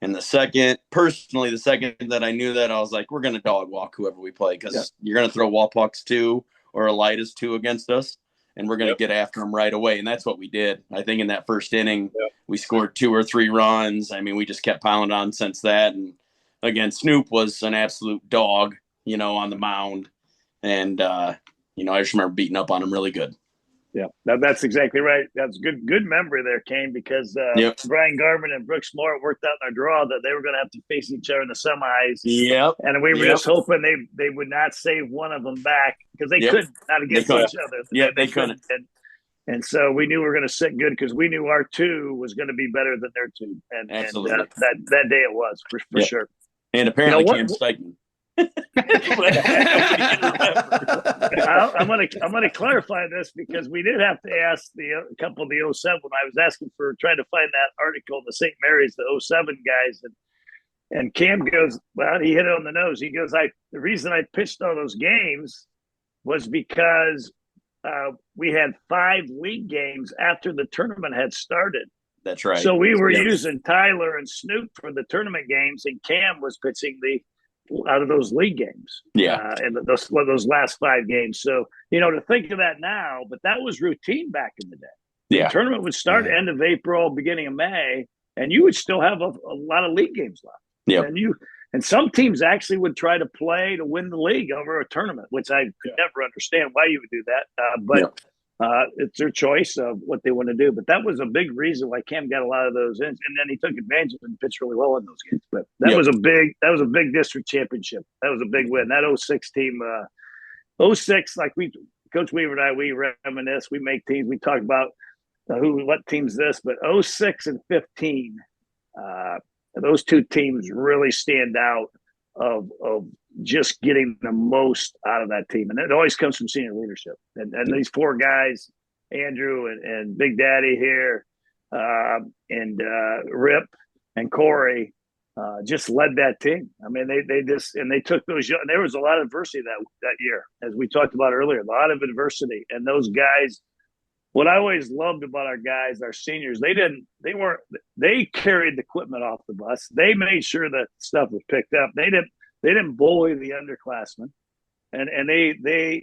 And the second that I knew that, I was like, we're going to dog walk whoever we play because you're going to throw wall pucks 2 or Elidas 2 against us. And we're going to get after them right away. And that's what we did. I think in that first inning, we scored 2 or 3 runs. I mean, we just kept piling on since that. And again, Snoop was an absolute dog, on the mound. And, I just remember beating up on him really good. Yeah, that's exactly right. That's good memory there, Kane, because Brian Garvin and Brooks Moore worked out in our draw that they were going to have to face each other in the semis. Yep. And we were just hoping they would not save one of them back because they couldn't, not against each other. Yeah, they couldn't. And so we knew we were going to sit good because we knew our 2 was going to be better than their 2. And that day it was for sure. And apparently Cam Steichen. I'm gonna clarify this because we did have to ask a couple of the 07 when I was asking for trying to find that article in the St. Mary's, the 07 guys, and Cam goes, well, he hit it on the nose. He goes, the reason I pitched all those games was because we had 5 league games after the tournament had started. That's right. So we were using Tyler and Snoop for the tournament games, and Cam was pitching out of those league games. And those last 5 games. So, to think of that now, but that was routine back in the day. Yeah. The tournament would start end of April, beginning of May, and you would still have a lot of league games left. Yeah. And some teams actually would try to play to win the league over a tournament, which I could never understand why you would do that. It's their choice of what they want to do. But that was a big reason why Cam got a lot of those in, and then he took advantage of it and pitched really well in those games. But that was a big district championship. That was a big win. That 06 team, 06, like Coach Weaver and I, we reminisce, we make teams, we talk about what team's this, but 06 and 15, those 2 teams really stand out of just getting the most out of that team. And it always comes from senior leadership. And these 4 guys, Andrew and Big Daddy here, and Rip and Corey, just led that team. I mean, they took those young, and there was a lot of adversity that year, as we talked about earlier, a lot of adversity. And those guys, what I always loved about our guys, our seniors, they carried the equipment off the bus. They made sure that stuff was picked up. They didn't bully the underclassmen, and they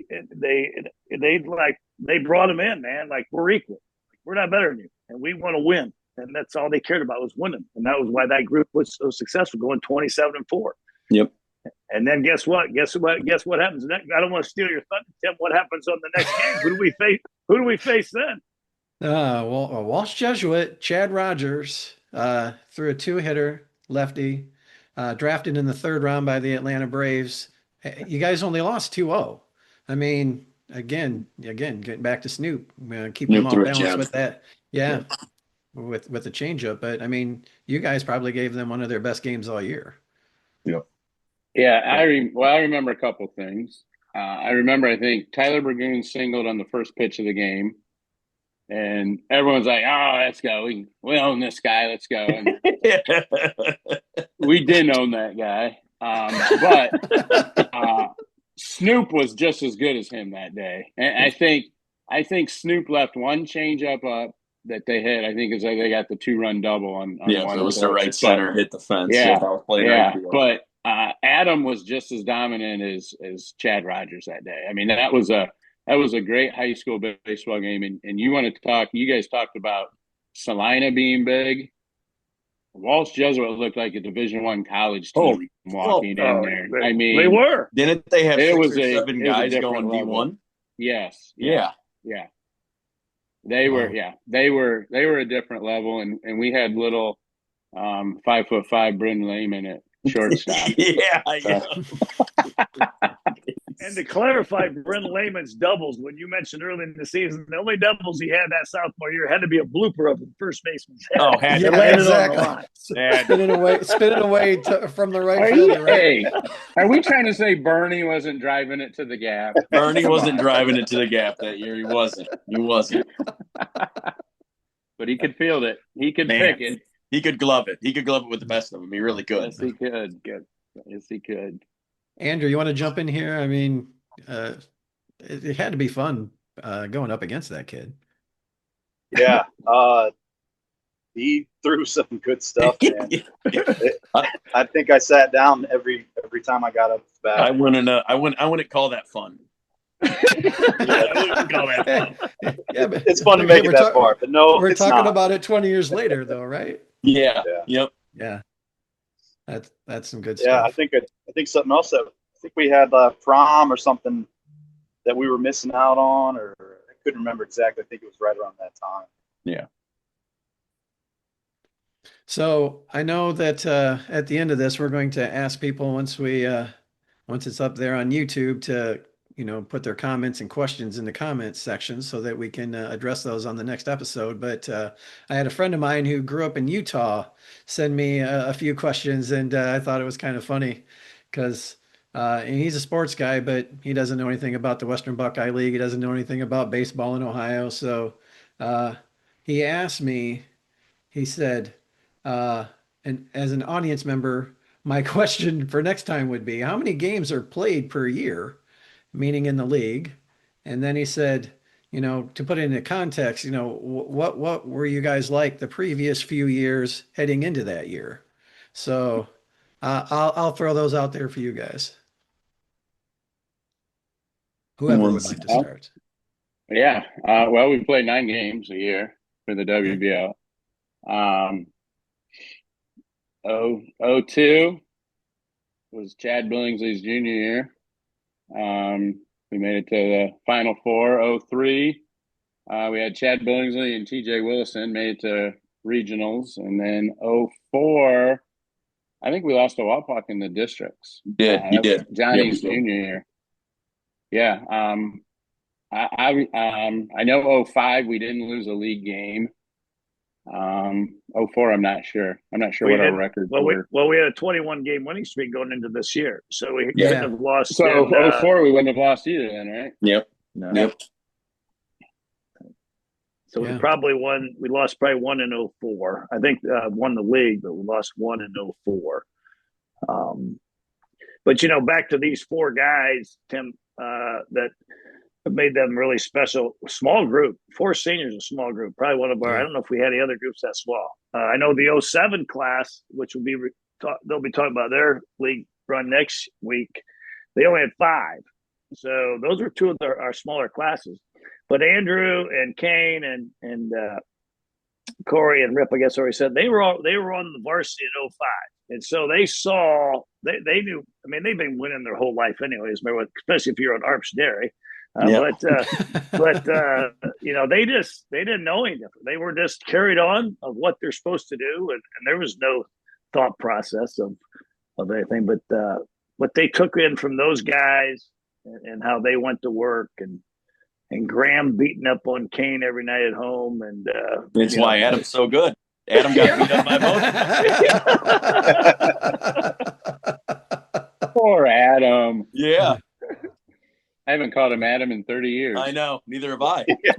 brought them in, man. Like, we're equal. We're not better than you, and we want to win. And that's all they cared about was winning. And that was why that group was so successful, going 27-4. Yep. And then guess what? Guess what happens next? I don't want to steal your thunder, Tim. What happens on the next game? Who do we face then? Walsh Jesuit, Chad Rogers, threw a 2-hitter, lefty, drafted in the 3rd round by the Atlanta Braves. You guys only lost 2-0. I mean, again, getting back to Snoop, keeping them all balanced with that. Yeah. With the changeup. But I mean, you guys probably gave them one of their best games all year. Yep. Yeah, I remember a couple things. I remember, I think Tyler Burgoon singled on the first pitch of the game. And everyone's like, "Oh, let's go. We own this guy. Let's go." And we didn't own that guy, but Snoop was just as good as him that day. And I think Snoop left one change up that they hit. I think is like they got the 2-run double on Yeah, one it of was the the right pitches. center hit the fence. Yeah, that was playing yeah. right field. But Adam was just as dominant as Chad Rogers that day. I mean, that was a great high school baseball game. And you want to talk? You guys talked about Salina being big. Walsh Jesuit looked like a Division I college team walking in there. I mean, they were. Didn't they have it 6 was or a 7 it was a guys different going level. D1? Yes. Yeah. Yeah. They were, Wow. they were a different level, and we had little 5'5" Brendan Lehman at shortstop. Yeah. And to clarify, Brent Lehman's doubles, when you mentioned early in the season, the only doubles he had that sophomore year had to be a blooper of the first baseman's head. Oh, had Yeah, to. landed exactly. on the line. Spinning away from the right Are fielder, right? Hey, are we trying to say Bernie wasn't driving it to the gap? Bernie wasn't driving it to the gap that year. He wasn't. But he could field it. He could Man, pick it. He could glove it. He could glove it with the best of them. He really could. Yes, he could. Yes, he could. Andrew, you want to jump in here? I mean, it had to be fun going up against that kid. Yeah. He threw some good stuff, man. I think I sat down every time I got up to bat. I wouldn't call that fun. I wouldn't call that fun. Yeah, but It's fun to make it that far, but no, we're it's talking not. about it 20 years later, though, right? Yeah. Yep. Yeah, that's some good Yeah, stuff. I think something else that I think we had prom or something that we were missing out on, or I couldn't remember exactly. I think it was right around that time. Yeah. So I know that at the end of this, we're going to ask people once it's up there on YouTube to put their comments and questions in the comments section so that we can address those on the next episode. But I had a friend of mine who grew up in Utah send me a few questions, and I thought it was kind of funny because he's a sports guy, but he doesn't know anything about the Western Buckeye League. He doesn't know anything about baseball in Ohio. So he asked me, he said, and as an audience member, my question for next time would be, how many games are played per year, meaning in the league? And then he said, to put it into context, what were you guys like the previous few years heading into that year? So I'll throw those out there for you guys. Whoever would like to start. Yeah. Well, we play 9 games a year for the WBL. 02 was Chad Billingsley's junior year. We made it to the Final Four. 03, we had Chad Billingsley and TJ Willison made it to regionals. And then 04, I think we lost to Wapak in the districts. You did. Johnny's junior year. Yeah. I know 05 we didn't lose a league game. 04 I'm not sure what our record were. We had a 21 game winning streak going into this year, so we couldn't have lost. So 04 we wouldn't have lost either then, right? Yep. No. Yep. So we probably won. We lost probably 1 in 04. I think won the league, but we lost 1 in 04. But back to these 4 guys, Tim, that made them really special. Small group, 4 seniors, a small group. Probably one of our. I don't know if we had any other groups that small. I know the 07 class, which will be they'll be talking about their league run next week. They only had 5, so those were 2 of our smaller classes. But Andrew and Kane and Corey and Rip, I guess already said they were on the varsity in 05. And so they knew. I mean, they've been winning their whole life anyways, especially if you're on Arps Dairy. But they didn't know any different. They were just carried on of what they're supposed to do, and there was no thought process of anything. But they took in from those guys and how they went to work, and Graham beating up on Kane every night at home, and that's why Adam's so good. Adam got beat up by both. Poor Adam. Yeah. I haven't called him Adam in 30 years. I know. Neither have I. Yeah.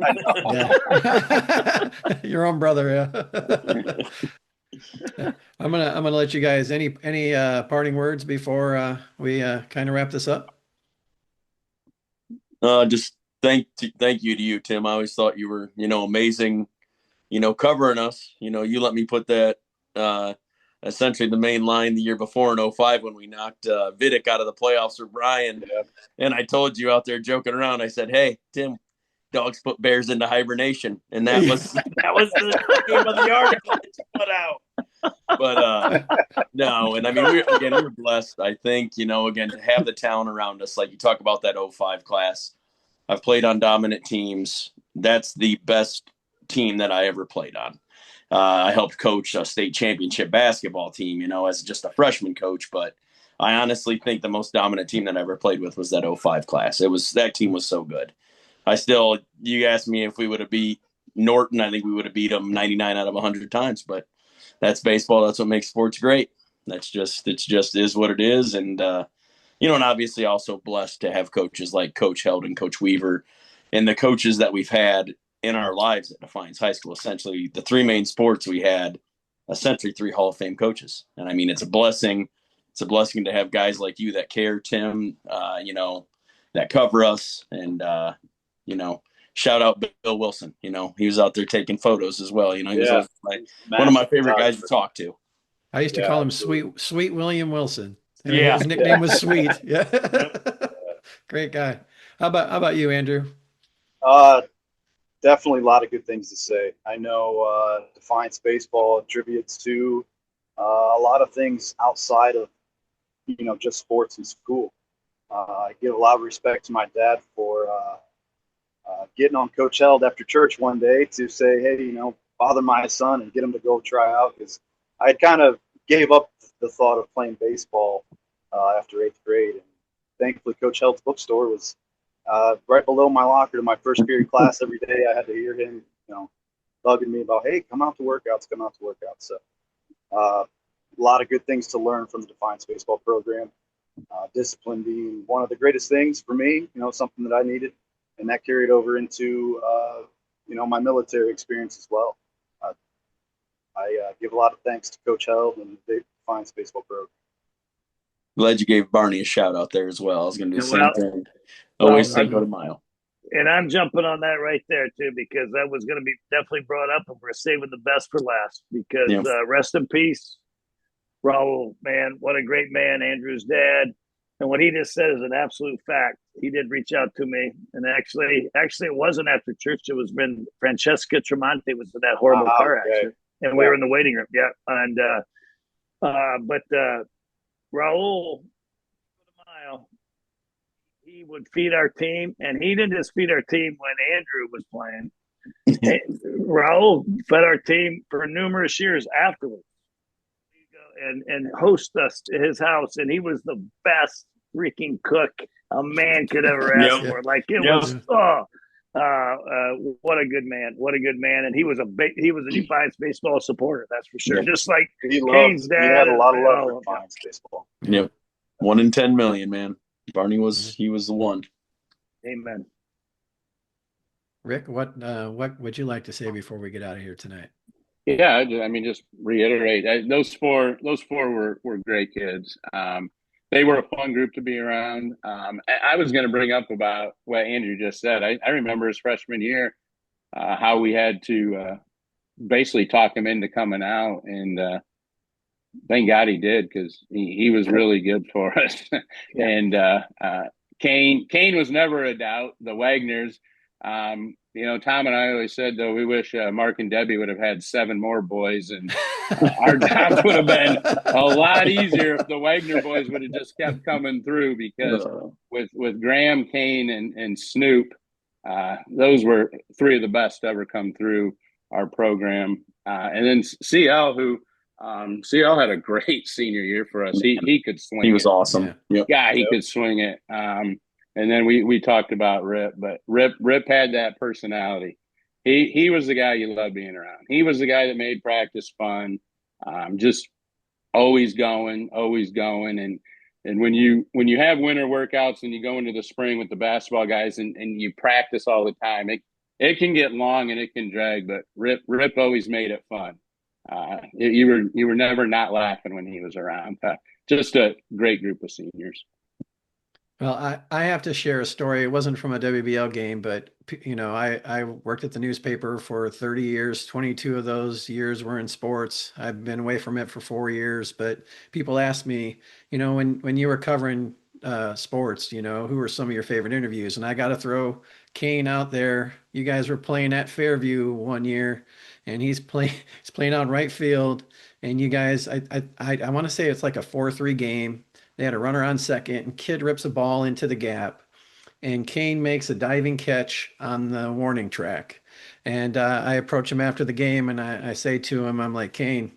Your own brother, yeah. I'm gonna let you guys any parting words before we kind of wrap this up. Just thank you to you, Tim. I always thought you were, amazing, covering us. You let me put that essentially the main line the year before in '05 when we knocked Vidic out of the playoffs for Brian. Yeah. And I told you out there joking around, I said, "Hey, Tim, dogs put bears into hibernation," and that was the name of the article that you put out. But no, and I mean, we're blessed. I think, again, to have the talent around us, like you talk about that '05 class. I've played on dominant teams. That's the best team that I ever played on. I helped coach a state championship basketball team, as just a freshman coach. But I honestly think the most dominant team that I ever played with was that '05 class. That team was so good. You asked me if we would have beat Norton. I think we would have beat them 99 out of 100 times. But that's baseball. That's what makes sports great. It just is what it is. And, and obviously also blessed to have coaches like Coach Held and Coach Weaver and the coaches that we've had in our lives at Defiance High School. Essentially, the three main sports we had, essentially 3 Hall of Fame coaches. And I mean, it's a blessing. It's a blessing to have guys like you that care, Tim, that cover us. And, shout out Bill Wilson. He was out there taking photos as well. He was one of my favorite guys to talk to. I used to call him Sweet William Wilson. Yeah. His nickname was Sweet. Yeah. Great guy. How about you, Andrew? Definitely a lot of good things to say. I know Defiance Baseball attributes to a lot of things outside of, just sports and school. I give a lot of respect to my dad for getting on Coach Held after church one day to say, hey, bother my son and get him to go try out, because I had kind of gave up the thought of playing baseball after 8th grade. And thankfully, Coach Held's bookstore was right below my locker to my first period class every day. I had to hear him, bugging me about, hey, come out to workouts. So a lot of good things to learn from the Defiance Baseball program. Discipline being one of the greatest things for me, something that I needed. And that carried over into, my military experience as well. I give a lot of thanks to Coach Held and the Defiance Baseball program. Glad you gave Barney a shout out there as well. I was going to do the same thing. Always Cinco de Mayo. And I'm jumping on that right there, too, because that was going to be definitely brought up, and we're saving the best for last. Because rest in peace, Raul, man, what a great man, Andrew's dad. And what he just said is an absolute fact. He did reach out to me. And actually, it wasn't after church. It was when Francesca Tremonti was in that horrible car accident. And we were in the waiting room. Yeah. And, but Raul, he would feed our team. And he didn't just feed our team when Andrew was playing. Raul fed our team for numerous years afterwards. And host us to his house, and he was the best freaking cook a man could ever ask for. Like it was, what a good man, and he was a Defiance Baseball supporter, that's for sure. Just like Kane's dad. He had a lot of love for Defiance Baseball. Yep, 1 in 10 million, man. Barney was the one. Amen. Rick, what would you like to say before we get out of here tonight? Yeah, I mean, just reiterate. Those four were great kids. They were a fun group to be around. I was going to bring up about what Andrew just said. I remember his freshman year, how we had to basically talk him into coming out, and thank God he did, because he was really good for us. And Kane was never a doubt. The Wagners. Tom and I always said, though, we wish Mark and Debbie would have had 7 more boys, and our jobs would have been a lot easier if the Wagner boys would have just kept coming through, because with Graham, Kane, and Snoop, those were 3 of the best to ever come through our program. And then CL, who CL had a great senior year for us. He could swing. He was awesome. Yeah, he could swing it. And then we talked about Rip, but Rip had that personality. He was the guy you loved being around. He was the guy that made practice fun, just always going. And when you have winter workouts and you go into the spring with the basketball guys and you practice all the time, it can get long and it can drag, but Rip always made it fun. You were never not laughing when he was around. Just a great group of seniors. Well, I have to share a story. It wasn't from a WBL game, but I worked at the newspaper for 30 years. 22 of those years were in sports. I've been away from it for 4 years, but people ask me, when you were covering sports, who were some of your favorite interviews? And I got to throw Kane out there. You guys were playing at Fairview one year, and he's playing out right field. And you guys, I want to say it's like a 4-3 game. They had a runner on second, and Kid rips a ball into the gap, and Kane makes a diving catch on the warning track. And I approach him after the game, and I say to him, I'm like, Kane,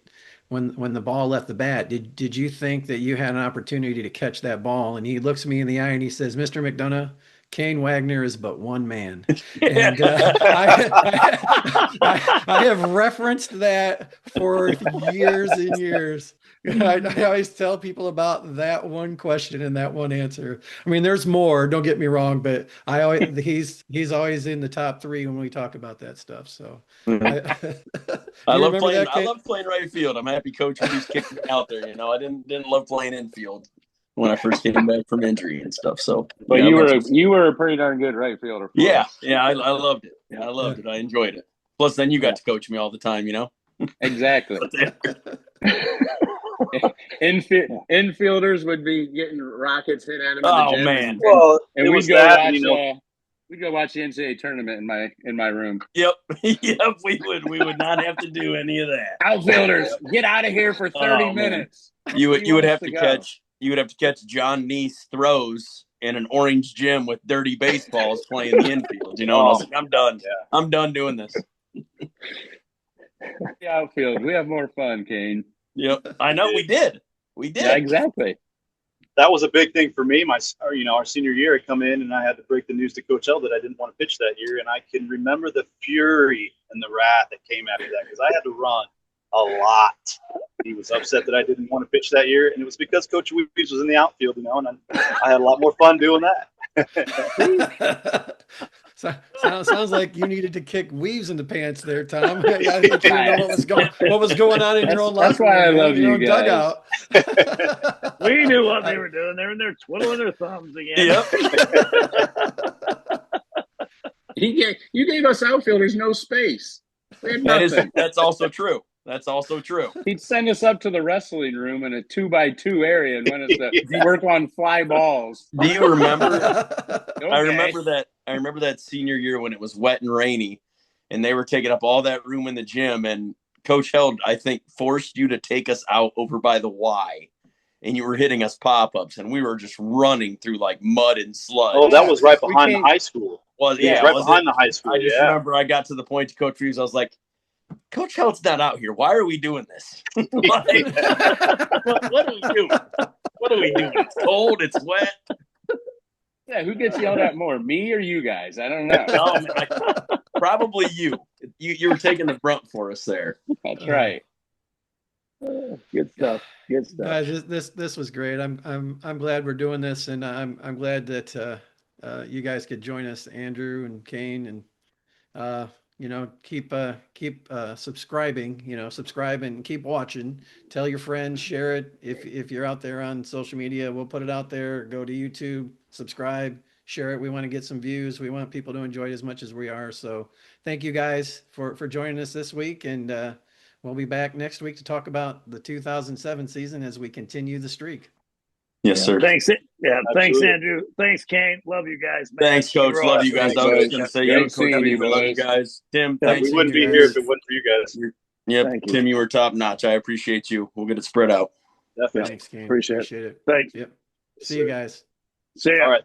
when the ball left the bat, did you think that you had an opportunity to catch that ball? And he looks me in the eye and he says, Mr. McDonough, Kane Wagner is but one man. And I have referenced that for years and years. I always tell people about that one question and that one answer. I mean, there's more, don't get me wrong, but he's always in the top 3 when we talk about that stuff. So I love playing. I love playing right field. I'm happy Coach Reeves kicked me out there. I didn't love playing infield when I first came back from injury and stuff. So, but you were a pretty darn good right fielder. Yeah, I loved it. Yeah, I loved it. I enjoyed it. Plus, then you got to coach me all the time. Exactly. Infielders would be getting rockets hit at them. Oh man! And we'd go watch the NCAA tournament in my room. Yep, we would not have to do any of that. Outfielders, get out of here for 30 minutes. You would have to catch John Neese throws in an orange gym with dirty baseballs playing the infield. And I was like, I'm done. Yeah. I'm done doing this. The outfield, we have more fun, Kane. Yep, I know we did. Yeah, exactly. That was a big thing for me. Our senior year, I come in and I had to break the news to Coach L that I didn't want to pitch that year, and I can remember the fury and the wrath that came after that because I had to run a lot. He was upset that I didn't want to pitch that year, and it was because Coach Weaves was in the outfield, and I had a lot more fun doing that. Sounds like you needed to kick Weaves in the pants there, Tom. I didn't know what was going on in your own life. That's why I love you guys. Dugout. We knew what they were doing. They were in there twiddling their thumbs again. Yep. You gave us outfielders no space. That's also true. That's also true. He'd send us up to the wrestling room in a 2x2 area and want us to work on fly balls. Do you remember? Okay. I remember that senior year when it was wet and rainy, and they were taking up all that room in the gym. And Coach Held, I think, forced you to take us out over by the Y, and you were hitting us pop-ups, and we were just running through like mud and sludge. Oh, that was right behind the high school. Right behind the high school. I just remember I got to the point to Coach Reeves, I was like, Coach Held's not out here. Why are we doing this? What are we doing? What are we doing? It's cold. It's wet. Yeah, who gets yelled at more, me or you guys? I don't know. Probably you. You were taking the brunt for us there. That's right. Good stuff. Guys, this was great. I'm glad we're doing this, and I'm glad that you guys could join us, Andrew and Kane, and keep subscribing. Subscribe and keep watching. Tell your friends, share it. If you're out there on social media, we'll put it out there. Go to YouTube, subscribe, share it. We want to get some views. We want people to enjoy it as much as we are. So thank you guys for joining us this week, and we'll be back next week to talk about the 2007 season as we continue the streak. Yes, sir. Thanks. Yeah, thanks, Andrew. Thanks, Kane. Love you guys. Man. Thanks, Coach. Love you guys. I was just going to say, Coach, love you guys. Tim, thanks. We wouldn't be here if it wasn't for you guys. Yep, Tim, you were top notch. I appreciate you. We'll get it spread out. Definitely. Thanks, Kane. Appreciate it. it. Thanks. Yep. See you guys. See ya. All right.